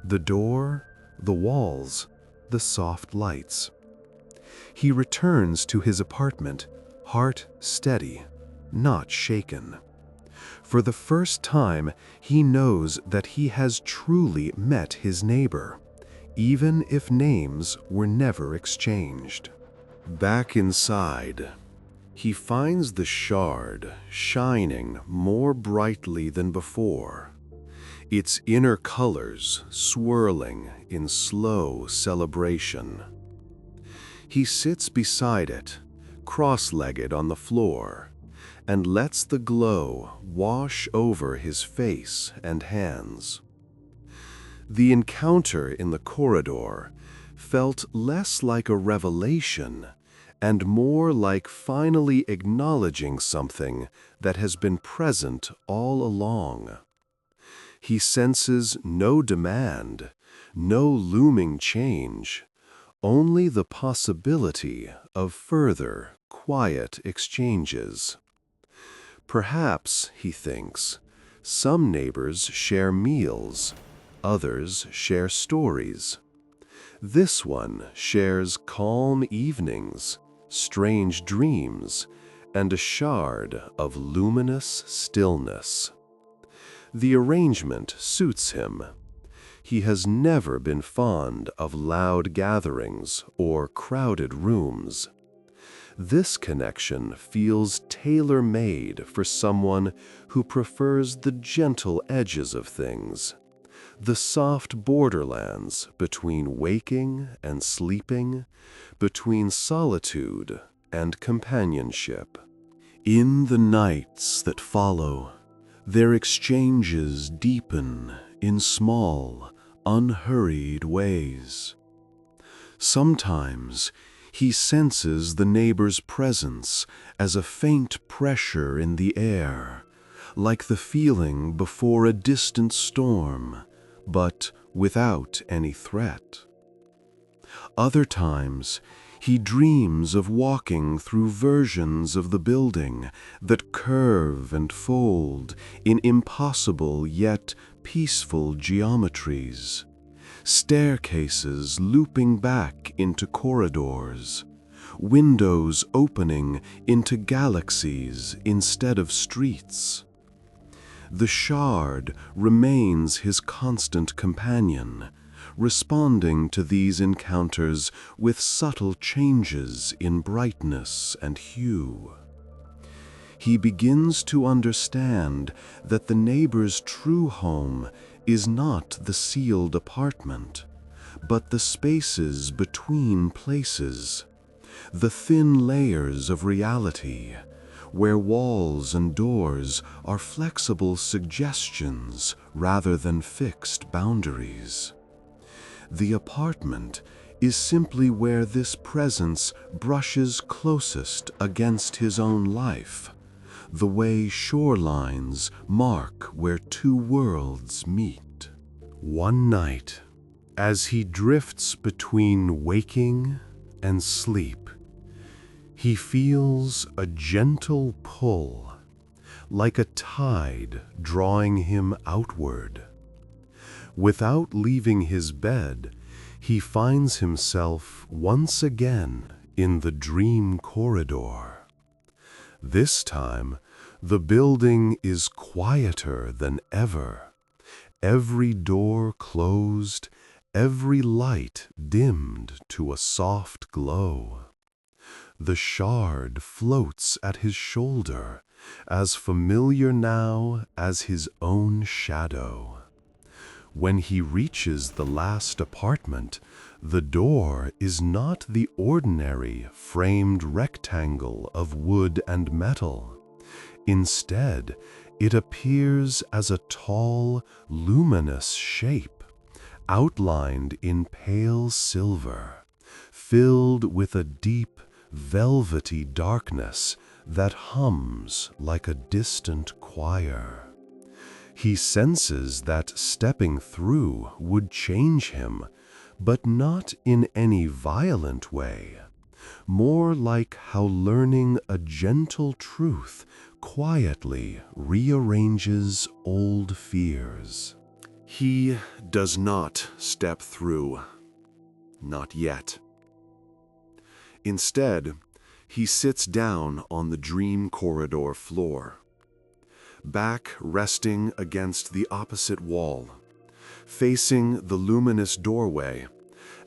the door, the walls, the soft lights. He returns to his apartment, heart steady, not shaken. For the first time, he knows that he has truly met his neighbor, even if names were never exchanged. Back inside, he finds the shard shining more brightly than before. its inner colors swirling in slow celebration. He sits beside it, cross-legged on the floor, and lets the glow wash over his face and hands. The encounter in the corridor felt less like a revelation and more like finally acknowledging something that has been present all along. He senses no demand, no looming change, only the possibility of further, quiet exchanges. Perhaps, he thinks, some neighbors share meals, others share stories. This one shares calm evenings, strange dreams, and a shard of luminous stillness. The arrangement suits him. He has never been fond of loud gatherings or crowded rooms. This connection feels tailor-made for someone who prefers the gentle edges of things, the soft borderlands between waking and sleeping, between solitude and companionship. In the nights that follow, their exchanges deepen in small, unhurried ways. Sometimes he senses the neighbor's presence as a faint pressure in the air, like the feeling before a distant storm, but without any threat. Other times, he dreams of walking through versions of the building that curve and fold in impossible yet peaceful geometries, staircases looping back into corridors, windows opening into galaxies instead of streets. The shard remains his constant companion, responding to these encounters with subtle changes in brightness and hue. He begins to understand that the neighbor's true home is not the sealed apartment, but the spaces between places, the thin layers of reality, where walls and doors are flexible suggestions rather than fixed boundaries. The apartment is simply where this presence brushes closest against his own life, the way shorelines mark where two worlds meet. One night, as he drifts between waking and sleep, he feels a gentle pull, like a tide drawing him outward. Without leaving his bed, he finds himself once again in the dream corridor. This time, the building is quieter than ever. Every door closed, every light dimmed to a soft glow. The shard floats at his shoulder, as familiar now as his own shadow. When he reaches the last apartment, the door is not the ordinary framed rectangle of wood and metal. Instead, it appears as a tall, luminous shape, outlined in pale silver, filled with a deep, velvety darkness that hums like a distant choir. He senses that stepping through would change him, but not in any violent way, more like how learning a gentle truth quietly rearranges old fears. He does not step through, not yet. Instead, he sits down on the dream corridor floor, back resting against the opposite wall, facing the luminous doorway,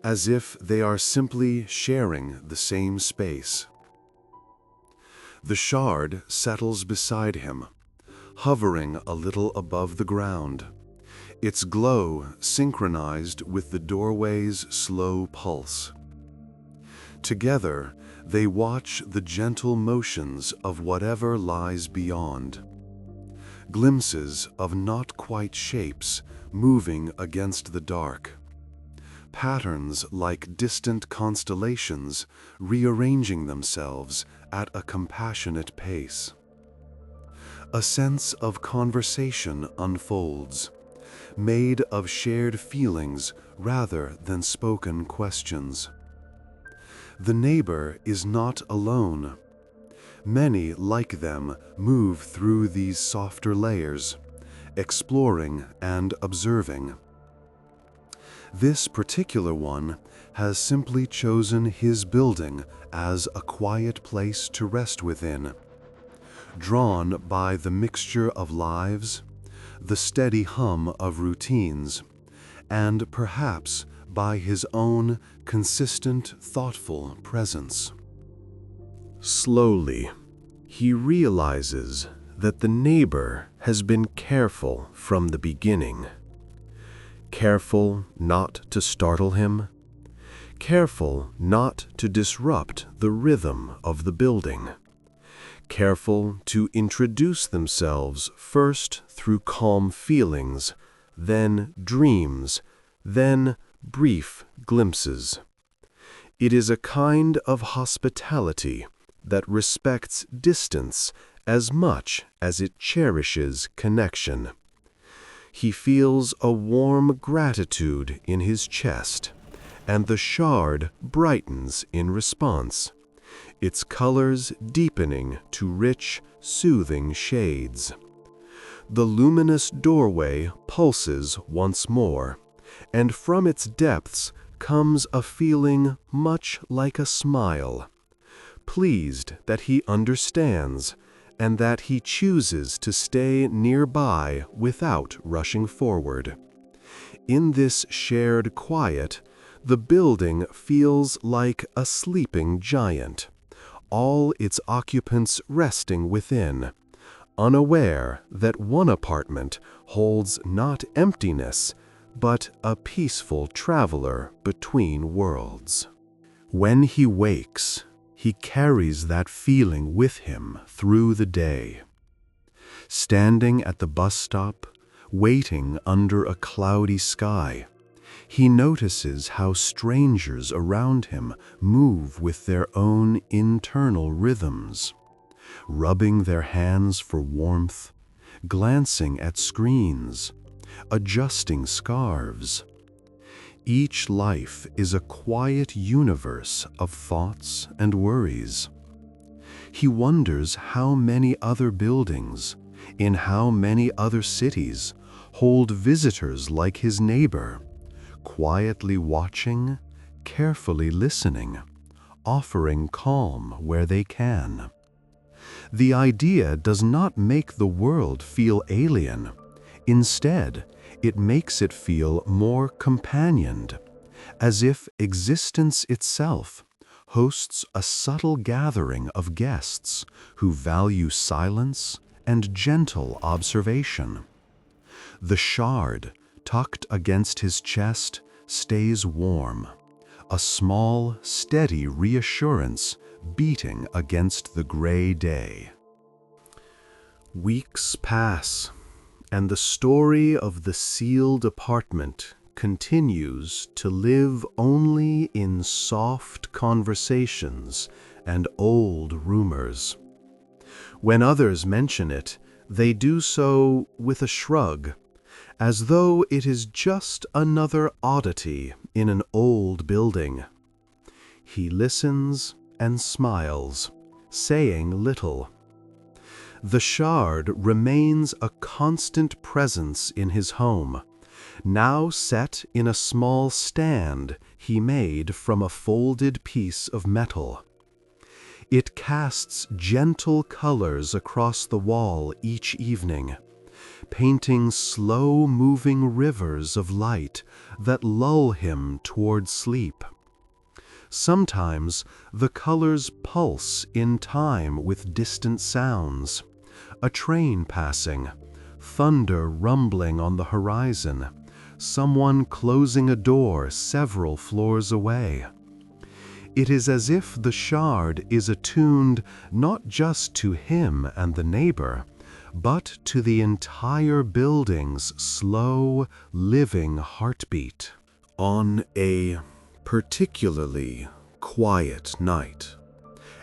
as if they are simply sharing the same space. The shard settles beside him, hovering a little above the ground, its glow synchronized with the doorway's slow pulse. Together, they watch the gentle motions of whatever lies beyond. Glimpses of not-quite shapes moving against the dark. Patterns like distant constellations rearranging themselves at a compassionate pace. A sense of conversation unfolds, made of shared feelings rather than spoken questions. The neighbor is not alone. Many, like them, move through these softer layers, exploring and observing. This particular one has simply chosen his building as a quiet place to rest within, drawn by the mixture of lives, the steady hum of routines, and perhaps by his own consistent, thoughtful presence. Slowly, he realizes that the neighbor has been careful from the beginning. Careful not to startle him, careful not to disrupt the rhythm of the building, careful to introduce themselves first through calm feelings, then dreams, then brief glimpses. It is a kind of hospitality that respects distance as much as it cherishes connection. He feels a warm gratitude in his chest, and the shard brightens in response, its colors deepening to rich, soothing shades. The luminous doorway pulses once more, and from its depths comes a feeling much like a smile, pleased that he understands and that he chooses to stay nearby without rushing forward. In this shared quiet, the building feels like a sleeping giant, all its occupants resting within, unaware that one apartment holds not emptiness, but a peaceful traveler between worlds. When he wakes, he carries that feeling with him through the day. Standing at the bus stop, waiting under a cloudy sky, he notices how strangers around him move with their own internal rhythms, rubbing their hands for warmth, glancing at screens, adjusting scarves. Each life is a quiet universe of thoughts and worries. He wonders how many other buildings, in how many other cities, hold visitors like his neighbor, quietly watching, carefully listening, offering calm where they can. The idea does not make the world feel alien. Instead, it makes it feel more companioned, as if existence itself hosts a subtle gathering of guests who value silence and gentle observation. The shard, tucked against his chest, stays warm, a small, steady reassurance beating against the gray day. Weeks pass, and the story of the sealed apartment continues to live only in soft conversations and old rumors. When others mention it, they do so with a shrug, as though it is just another oddity in an old building. He listens and smiles, saying little. The shard remains a constant presence in his home, now set in a small stand he made from a folded piece of metal. It casts gentle colors across the wall each evening, painting slow-moving rivers of light that lull him toward sleep. Sometimes the colors pulse in time with distant sounds, a train passing, thunder rumbling on the horizon, someone closing a door several floors away. It is as if the shard is attuned not just to him and the neighbor, but to the entire building's slow, living heartbeat. On a particularly quiet night,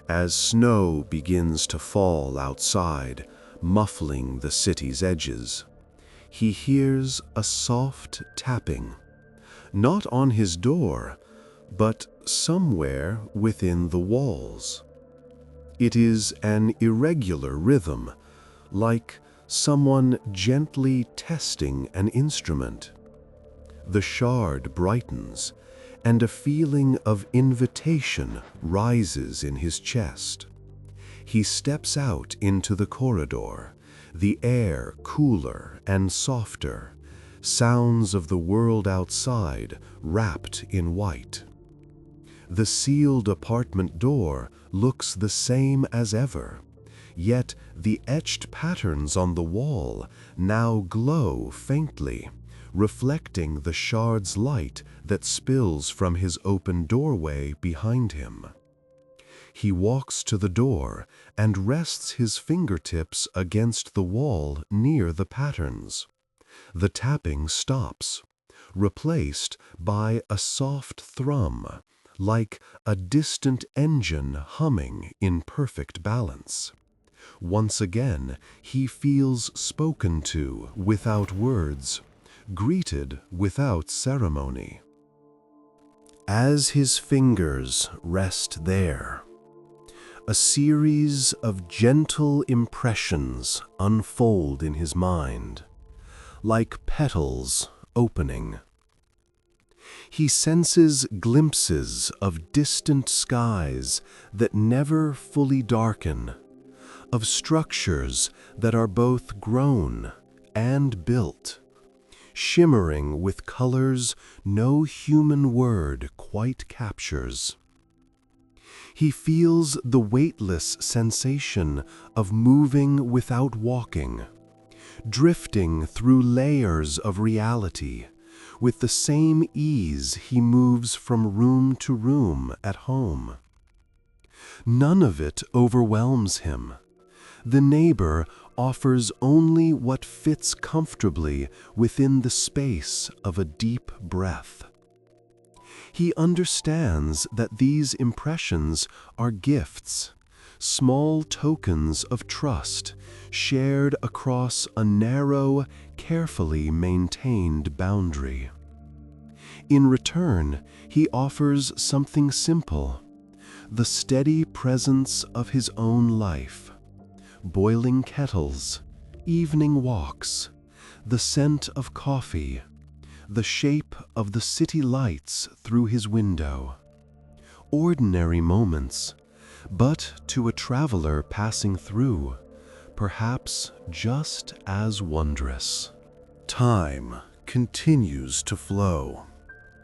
as snow begins to fall outside, muffling the city's edges, he hears a soft tapping, not on his door, but somewhere within the walls. It is an irregular rhythm, like someone gently testing an instrument. The shard brightens, and a feeling of invitation rises in his chest. He steps out into the corridor, the air cooler and softer, sounds of the world outside wrapped in white. The sealed apartment door looks the same as ever, yet the etched patterns on the wall now glow faintly, reflecting the shard's light that spills from his open doorway behind him. He walks to the door and rests his fingertips against the wall near the patterns. The tapping stops, replaced by a soft thrum, like a distant engine humming in perfect balance. Once again, he feels spoken to without words, greeted without ceremony. As his fingers rest there, a series of gentle impressions unfold in his mind, like petals opening. He senses glimpses of distant skies that never fully darken, of structures that are both grown and built, shimmering with colors no human word quite captures. He feels the weightless sensation of moving without walking, drifting through layers of reality, with the same ease he moves from room to room at home. None of it overwhelms him. The neighbor offers only what fits comfortably within the space of a deep breath. He understands that these impressions are gifts, small tokens of trust shared across a narrow, carefully maintained boundary. In return, he offers something simple, the steady presence of his own life. Boiling kettles, evening walks, the scent of coffee, the shape of the city lights through his window. Ordinary moments, but to a traveler passing through, perhaps just as wondrous. Time continues to flow,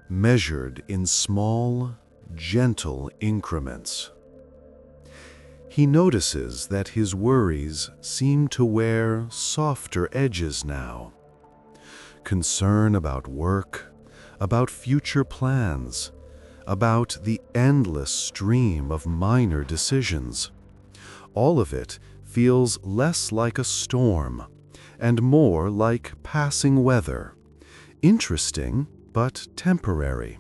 measured in small, gentle increments. He notices that his worries seem to wear softer edges now. Concern about work, about future plans, about the endless stream of minor decisions. All of it feels less like a storm and more like passing weather, interesting but temporary.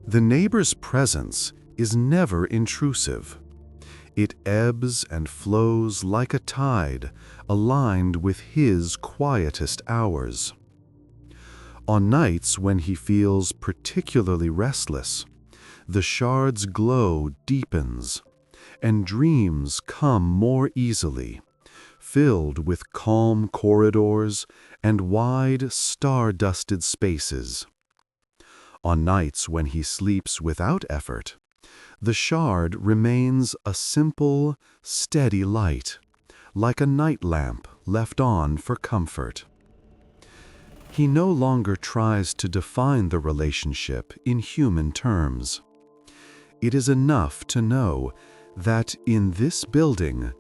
The neighbor's presence is never intrusive. It ebbs and flows like a tide, aligned with his quietest hours. On nights when he feels particularly restless, the shard's glow deepens, and dreams come more easily, filled with calm corridors and wide, star-dusted spaces. On nights when he sleeps without effort, the shard remains a simple, steady light, like a night lamp left on for comfort. He no longer tries to define the relationship in human terms. It is enough to know that in this building,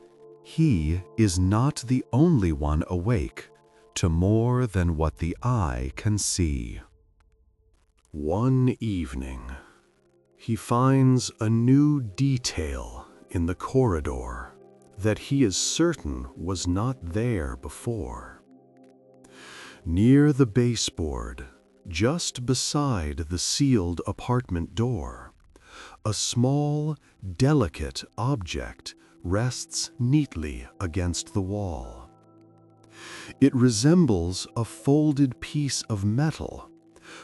he is not the only one awake to more than what the eye can see. One evening, he finds a new detail in the corridor that he is certain was not there before. Near the baseboard, just beside the sealed apartment door, a small, delicate object rests neatly against the wall. It resembles a folded piece of metal,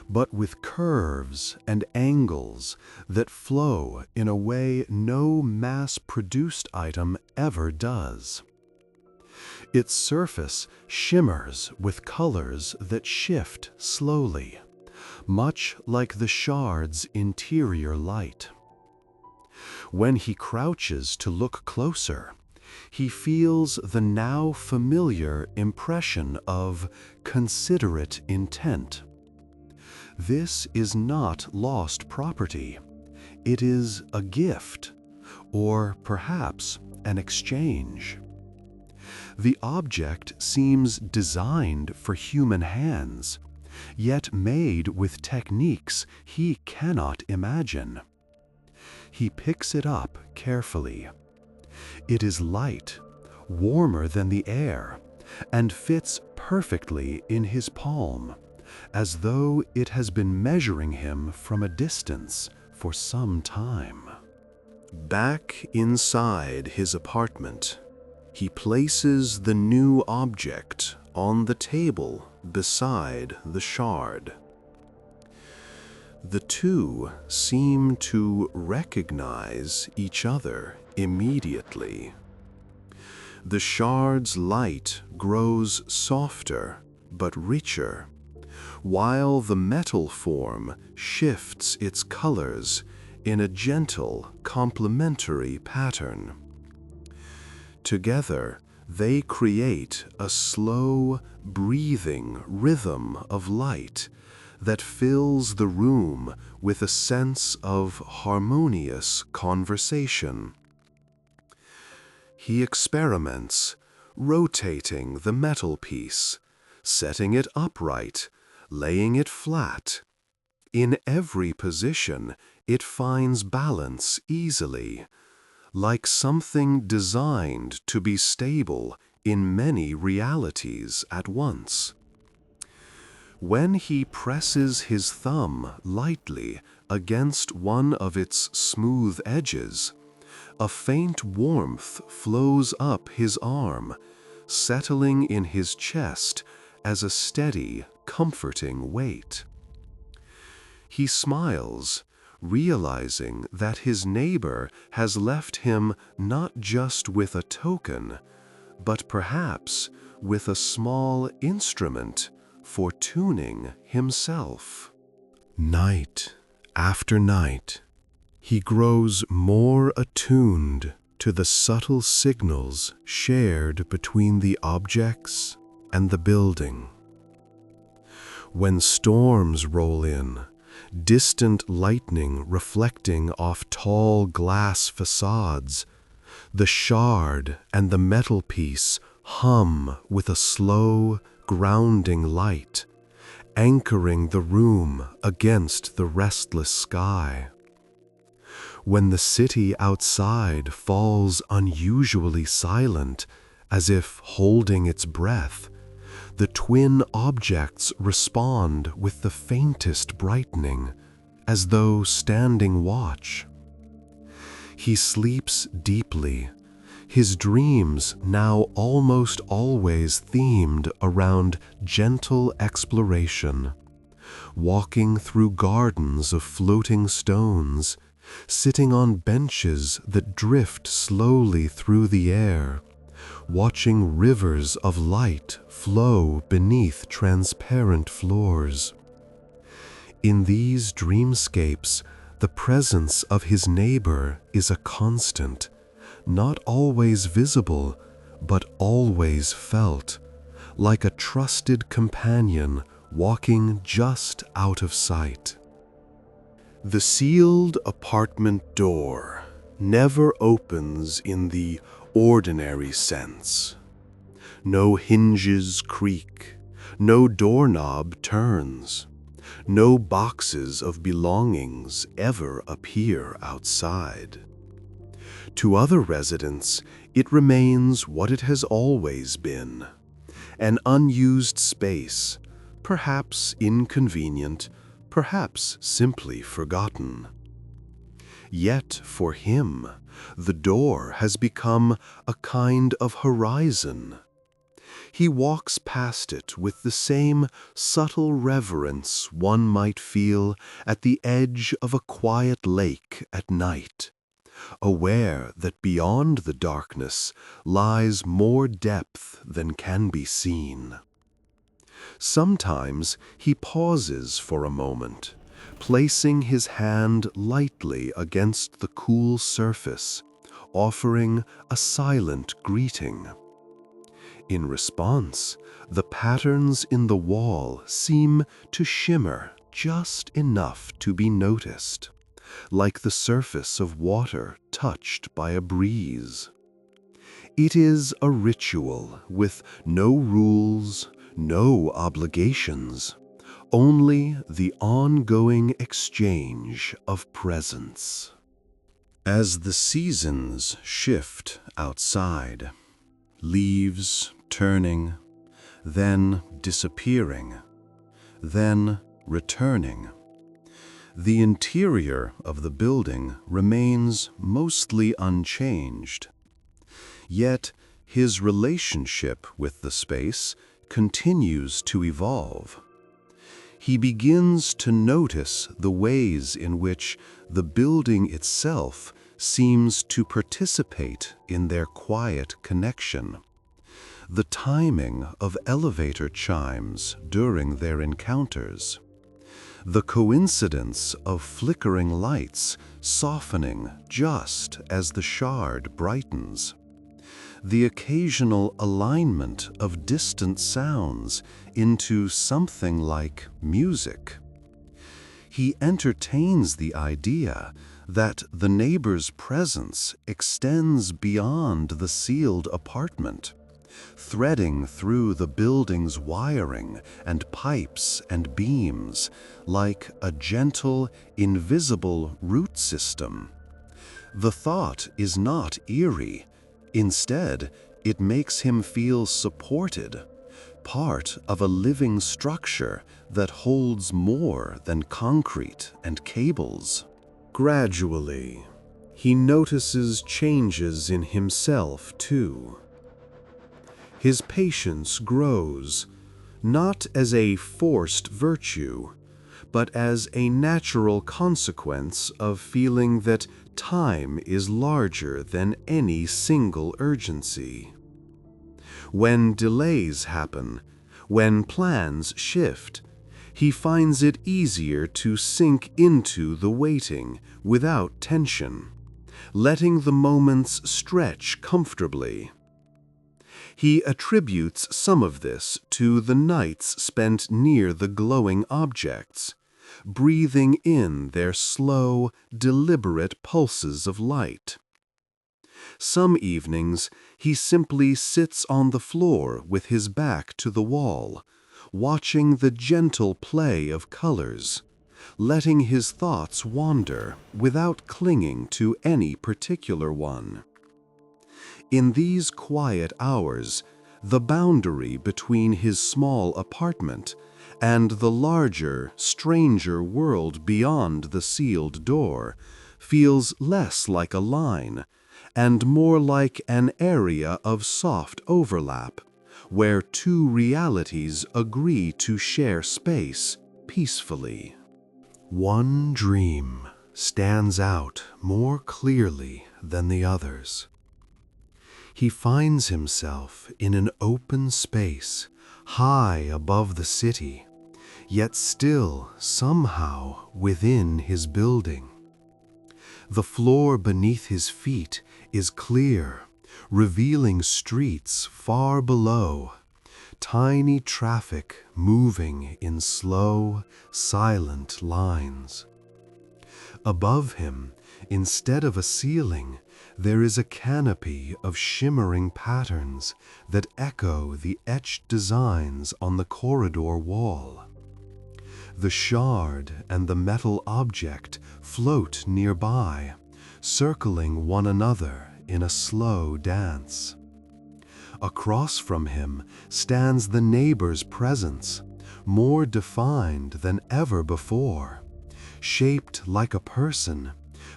but with curves and angles that flow in a way no mass-produced item ever does. Its surface shimmers with colors that shift slowly, much like the shard's interior light. When he crouches to look closer, he feels the now familiar impression of considerate intent. This is not lost property. It is a gift, or perhaps an exchange. The object seems designed for human hands, yet made with techniques he cannot imagine. He picks it up carefully. It is light, warmer than the air, and fits perfectly in his palm, as though it has been measuring him from a distance for some time. Back inside his apartment, he places the new object on the table beside the shard. The two seem to recognize each other immediately. The shard's light grows softer but richer, while the metal form shifts its colors in a gentle, complementary pattern. Together, they create a slow, breathing rhythm of light that fills the room with a sense of harmonious conversation. He experiments, rotating the metal piece, setting it upright, laying it flat. In every position, it finds balance easily, like something designed to be stable in many realities at once. When he presses his thumb lightly against one of its smooth edges, a faint warmth flows up his arm, settling in his chest as a steady, comforting weight. He smiles, realizing that his neighbor has left him not just with a token, but perhaps with a small instrument for tuning himself. Night after night, he grows more attuned to the subtle signals shared between the objects and the building. When storms roll in, distant lightning reflecting off tall glass facades, the shard and the metal piece hum with a slow, grounding light, anchoring the room against the restless sky. When the city outside falls unusually silent, as if holding its breath, the twin objects respond with the faintest brightening, as though standing watch. He sleeps deeply, his dreams now almost always themed around gentle exploration, walking through gardens of floating stones, sitting on benches that drift slowly through the air, watching rivers of light flow beneath transparent floors. In these dreamscapes, the presence of his neighbor is a constant, not always visible, but always felt, like a trusted companion walking just out of sight. The sealed apartment door never opens in the ordinary sense. No hinges creak, No doorknob turns. No boxes of belongings ever appear outside. To other residents, it remains what it has always been, an unused space, perhaps inconvenient, perhaps simply forgotten. Yet for him, the door has become a kind of horizon. He walks past it with the same subtle reverence one might feel at the edge of a quiet lake at night, aware that beyond the darkness lies more depth than can be seen. Sometimes he pauses for a moment, placing his hand lightly against the cool surface, offering a silent greeting. In response, the patterns in the wall seem to shimmer just enough to be noticed, like the surface of water touched by a breeze. It is a ritual with no rules, no obligations, only the ongoing exchange of presence. As the seasons shift outside, leaves turning, then disappearing, then returning, the interior of the building remains mostly unchanged. Yet his relationship with the space continues to evolve. He begins to notice the ways in which the building itself seems to participate in their quiet connection. The timing of elevator chimes during their encounters. The coincidence of flickering lights softening just as the shard brightens. The occasional alignment of distant sounds into something like music. He entertains the idea that the neighbor's presence extends beyond the sealed apartment, threading through the building's wiring and pipes and beams like a gentle, invisible root system. The thought is not eerie. Instead, it makes him feel supported, part of a living structure that holds more than concrete and cables. Gradually, he notices changes in himself too. His patience grows, not as a forced virtue, but as a natural consequence of feeling that time is larger than any single urgency. When delays happen, when plans shift, he finds it easier to sink into the waiting without tension, letting the moments stretch comfortably. He attributes some of this to the nights spent near the glowing objects, breathing in their slow, deliberate pulses of light. Some evenings, he simply sits on the floor with his back to the wall, watching the gentle play of colors, letting his thoughts wander without clinging to any particular one. In these quiet hours, the boundary between his small apartment and the larger, stranger world beyond the sealed door feels less like a line and more like an area of soft overlap, where two realities agree to share space peacefully. One dream stands out more clearly than the others. He finds himself in an open space, high above the city, yet still somehow within his building. The floor beneath his feet is clear, revealing streets far below, tiny traffic moving in slow, silent lines. Above him, instead of a ceiling, There is a canopy of shimmering patterns that echo the etched designs on the corridor wall. The shard and the metal object float nearby, circling one another in a slow dance. Across from him stands the neighbor's presence, more defined than ever before, shaped like a person,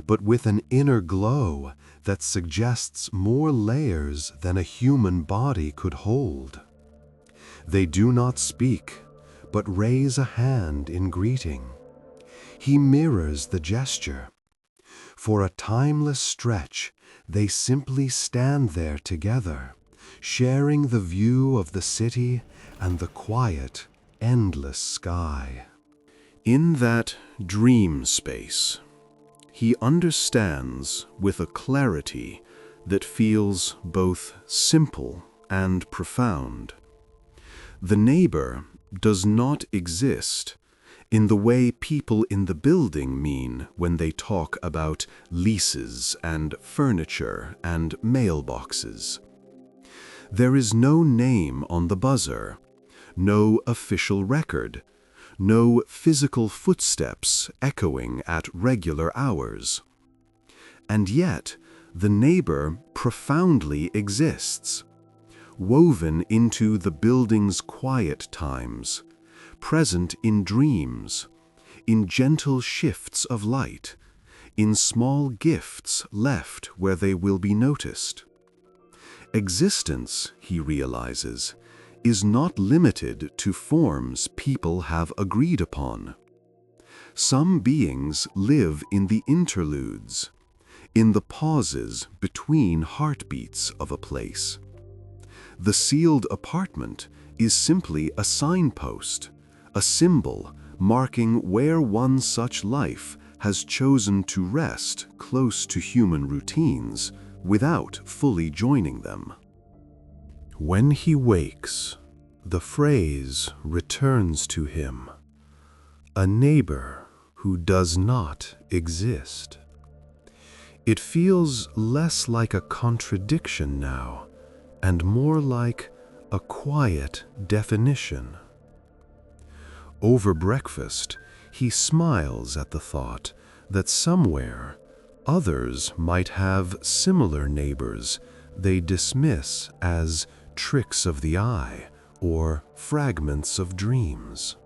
but with an inner glow that suggests more layers than a human body could hold. They do not speak, but raise a hand in greeting. He mirrors the gesture. For a timeless stretch, they simply stand there together, sharing the view of the city and the quiet, endless sky. In that dream space, he understands with a clarity that feels both simple and profound. The neighbor does not exist in the way people in the building mean when they talk about leases and furniture and mailboxes. There is no name on the buzzer, no official record, no physical footsteps echoing at regular hours. And yet, the neighbor profoundly exists, woven into the building's quiet times, present in dreams, in gentle shifts of light, in small gifts left where they will be noticed. Existence, he realizes, is not limited to forms people have agreed upon. Some beings live in the interludes, in the pauses between heartbeats of a place. The sealed apartment is simply a signpost, a symbol marking where one such life has chosen to rest close to human routines without fully joining them. When he wakes, the phrase returns to him, a neighbor who does not exist. It feels less like a contradiction now, and more like a quiet definition. Over breakfast, he smiles at the thought that somewhere others might have similar neighbors they dismiss as tricks of the eye or fragments of dreams.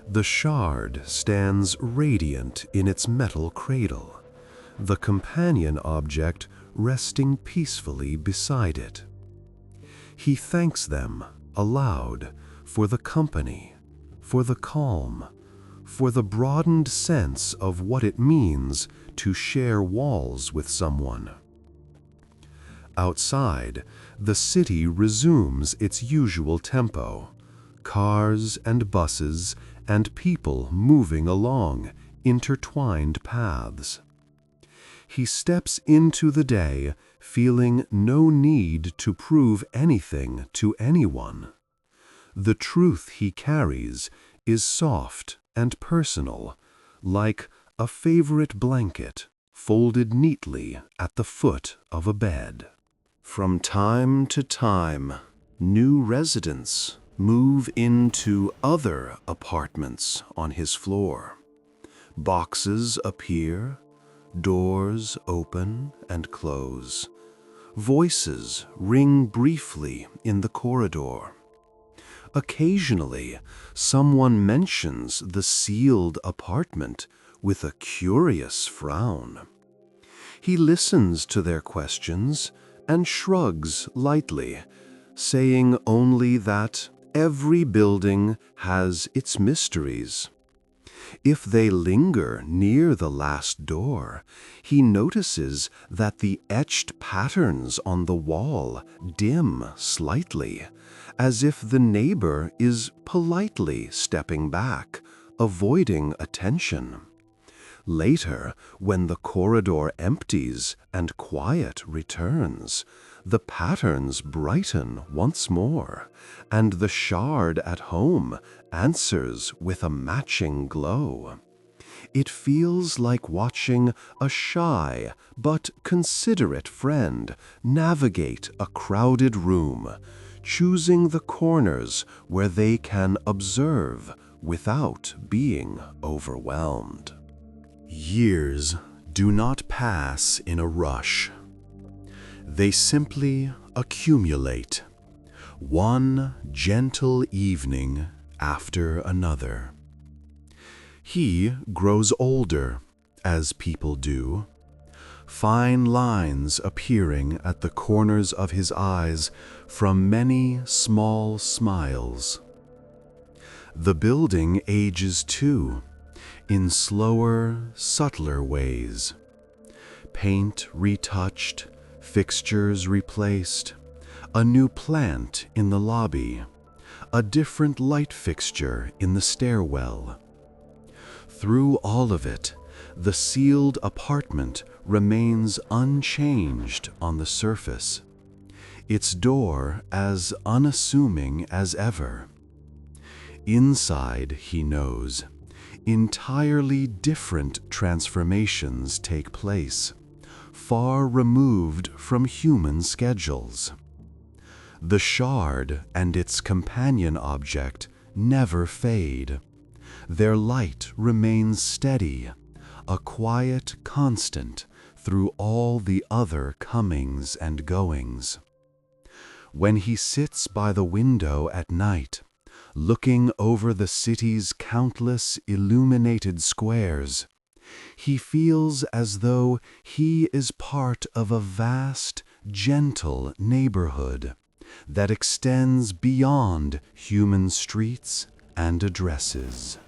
The shard stands radiant in its metal cradle, the companion object resting peacefully beside it. He thanks them aloud for the company, for the calm, for the broadened sense of what it means to share walls with someone. Outside, the city resumes its usual tempo, cars and buses and people moving along intertwined paths. He steps into the day feeling no need to prove anything to anyone. The truth he carries is soft and personal, like a favorite blanket folded neatly at the foot of a bed. From time to time, new residents move into other apartments on his floor. Boxes appear, doors open and close. Voices ring briefly in the corridor. Occasionally, someone mentions the sealed apartment with a curious frown. He listens to their questions and shrugs lightly, saying only that every building has its mysteries. If they linger near the last door, he notices that the etched patterns on the wall dim slightly, as if the neighbor is politely stepping back, avoiding attention. Later, when the corridor empties and quiet returns, the patterns brighten once more, and the shard at home answers with a matching glow. It feels like watching a shy but considerate friend navigate a crowded room, choosing the corners where they can observe without being overwhelmed. Years do not pass in a rush. They simply accumulate, one gentle evening after another. He grows older, as people do, fine lines appearing at the corners of his eyes from many small smiles. The building ages too, in slower, subtler ways. Paint retouched, fixtures replaced, a new plant in the lobby, a different light fixture in the stairwell. Through all of it, the sealed apartment remains unchanged on the surface, its door as unassuming as ever. Inside, he knows, entirely different transformations take place, far removed from human schedules. The shard and its companion object never fade. Their light remains steady, a quiet constant through all the other comings and goings. When he sits by the window at night, looking over the city's countless illuminated squares, he feels as though he is part of a vast, gentle neighborhood that extends beyond human streets and addresses.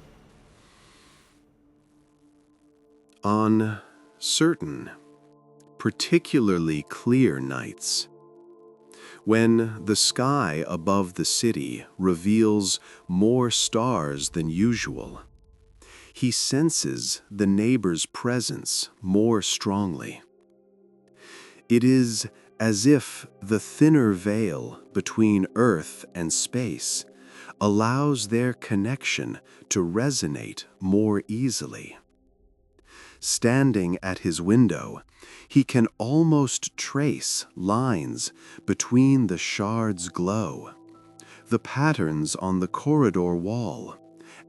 On certain, particularly clear nights, when the sky above the city reveals more stars than usual, he senses the neighbor's presence more strongly. It is as if the thinner veil between Earth and space allows their connection to resonate more easily. Standing at his window, he can almost trace lines between the shard's glow, the patterns on the corridor wall,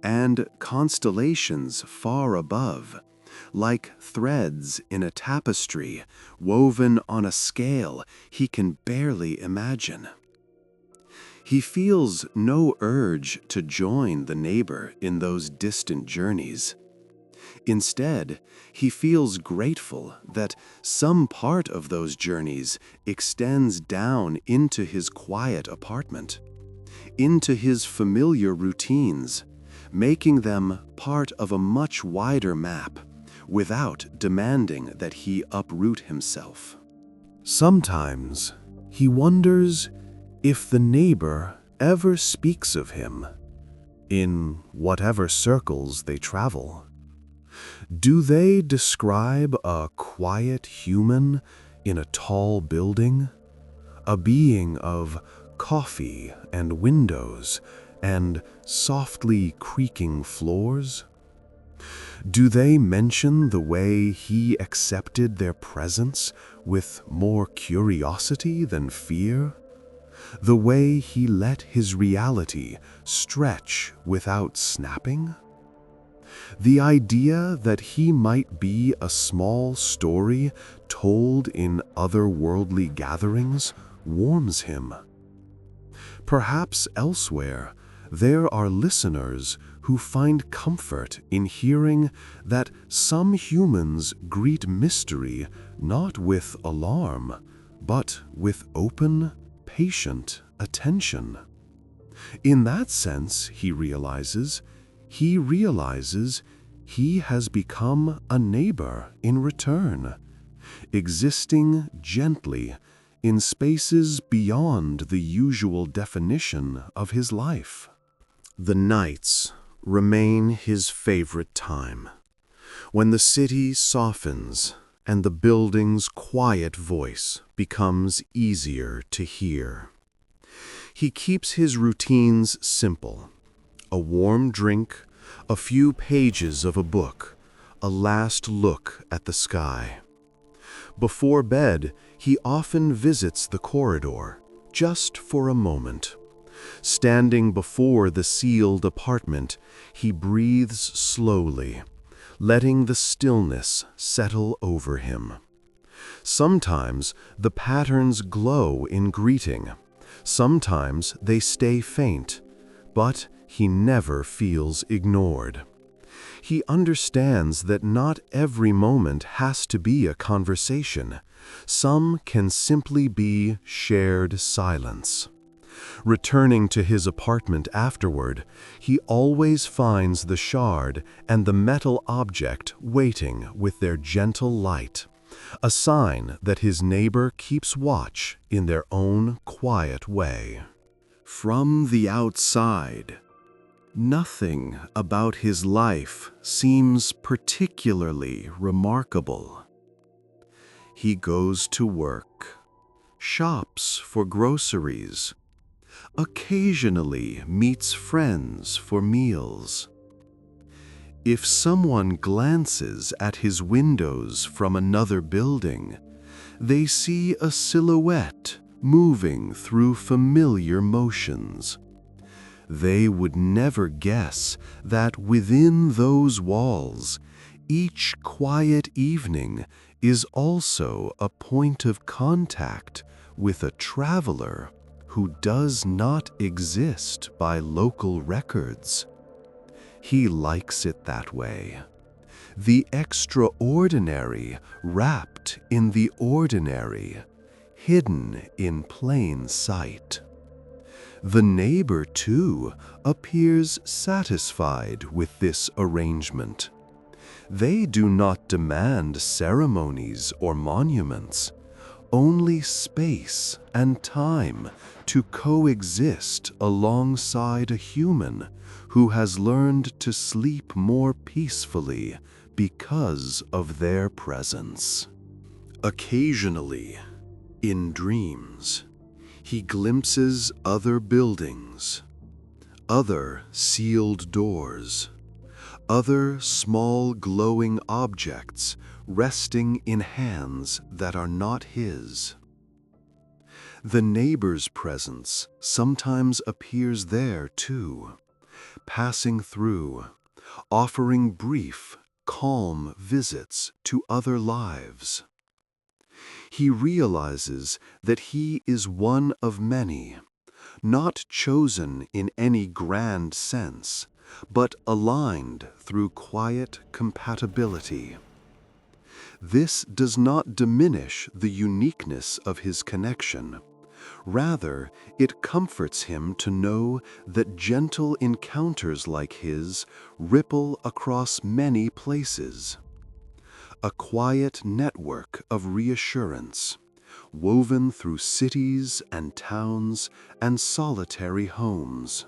and constellations far above, like threads in a tapestry woven on a scale he can barely imagine. He feels no urge to join the neighbor in those distant journeys. Instead, he feels grateful that some part of those journeys extends down into his quiet apartment, into his familiar routines, making them part of a much wider map, without demanding that he uproot himself. Sometimes he wonders if the neighbor ever speaks of him, in whatever circles they travel. Do they describe a quiet human in a tall building, a being of coffee and windows and softly creaking floors? Do they mention the way he accepted their presence with more curiosity than fear? The way he let his reality stretch without snapping? The idea that he might be a small story told in otherworldly gatherings warms him. Perhaps elsewhere, there are listeners who find comfort in hearing that some humans greet mystery not with alarm, but with open, patient attention. In that sense, he realizes he has become a neighbor in return, existing gently in spaces beyond the usual definition of his life. The nights remain his favorite time, when the city softens and the building's quiet voice becomes easier to hear. He keeps his routines simple: a warm drink, a few pages of a book, a last look at the sky. Before bed, he often visits the corridor, just for a moment. Standing before the sealed apartment, he breathes slowly, letting the stillness settle over him. Sometimes the patterns glow in greeting. Sometimes they stay faint, but he never feels ignored. He understands that not every moment has to be a conversation. Some can simply be shared silence. Returning to his apartment afterward, he always finds the shard and the metal object waiting with their gentle light, a sign that his neighbor keeps watch in their own quiet way. From the outside, nothing about his life seems particularly remarkable. He goes to work, shops for groceries, occasionally meets friends for meals. If someone glances at his windows from another building, they see a silhouette moving through familiar motions. They would never guess that within those walls, each quiet evening is also a point of contact with a traveler who does not exist by local records. He likes it that way. The extraordinary wrapped in the ordinary, hidden in plain sight. The neighbor, too, appears satisfied with this arrangement. They do not demand ceremonies or monuments, only space and time to coexist alongside a human who has learned to sleep more peacefully because of their presence. Occasionally, in dreams, he glimpses other buildings, other sealed doors, other small glowing objects resting in hands that are not his. The neighbor's presence sometimes appears there too, passing through, offering brief, calm visits to other lives. He realizes that he is one of many, not chosen in any grand sense, but aligned through quiet compatibility. This does not diminish the uniqueness of his connection. Rather, it comforts him to know that gentle encounters like his ripple across many places. A quiet network of reassurance, woven through cities and towns and solitary homes.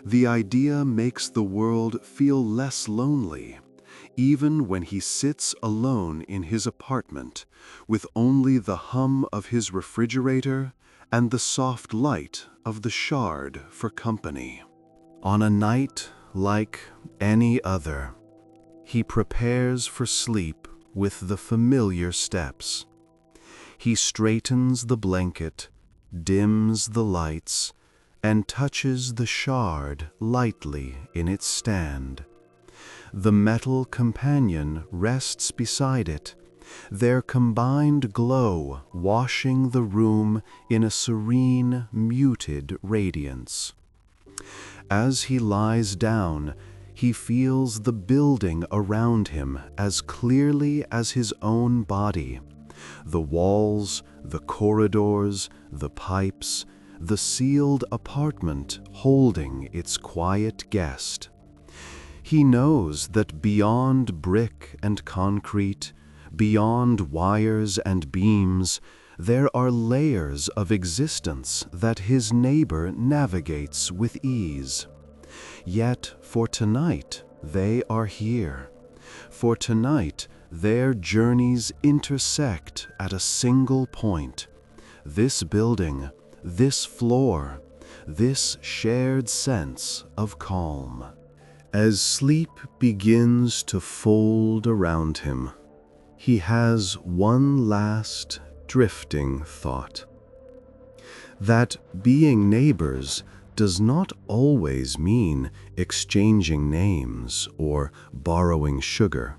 The idea makes the world feel less lonely, even when he sits alone in his apartment, with only the hum of his refrigerator and the soft light of the shard for company. On a night like any other, he prepares for sleep with the familiar steps. He straightens the blanket, dims the lights, and touches the shard lightly in its stand. The metal companion rests beside it, their combined glow washing the room in a serene, muted radiance. As he lies down, he feels the building around him as clearly as his own body. The walls, the corridors, the pipes, the sealed apartment holding its quiet guest. He knows that beyond brick and concrete, beyond wires and beams, there are layers of existence that his neighbor navigates with ease. Yet for tonight, they are here. For tonight, their journeys intersect at a single point. This building, this floor, this shared sense of calm. As sleep begins to fold around him, he has one last drifting thought. That being neighbors does not always mean exchanging names or borrowing sugar.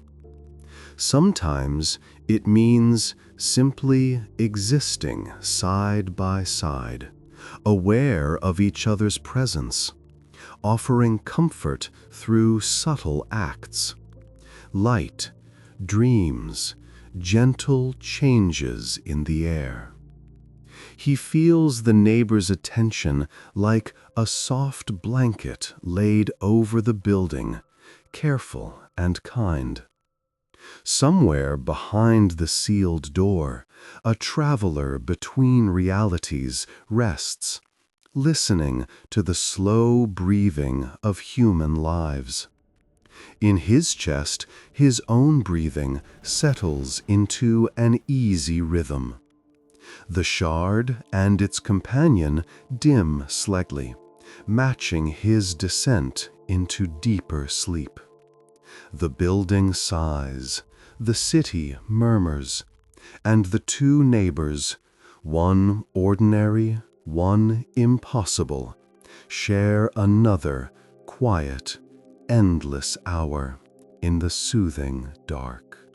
Sometimes it means simply existing side by side, aware of each other's presence, offering comfort through subtle acts. Light, dreams, gentle changes in the air. He feels the neighbor's attention like a soft blanket laid over the building, careful and kind. Somewhere behind the sealed door, a traveler between realities rests, listening to the slow breathing of human lives. In his chest, his own breathing settles into an easy rhythm. The shard and its companion dim slightly, matching his descent into deeper sleep. The building sighs, the city murmurs, and the two neighbors, one ordinary, one impossible, share another quiet, endless hour in the soothing dark.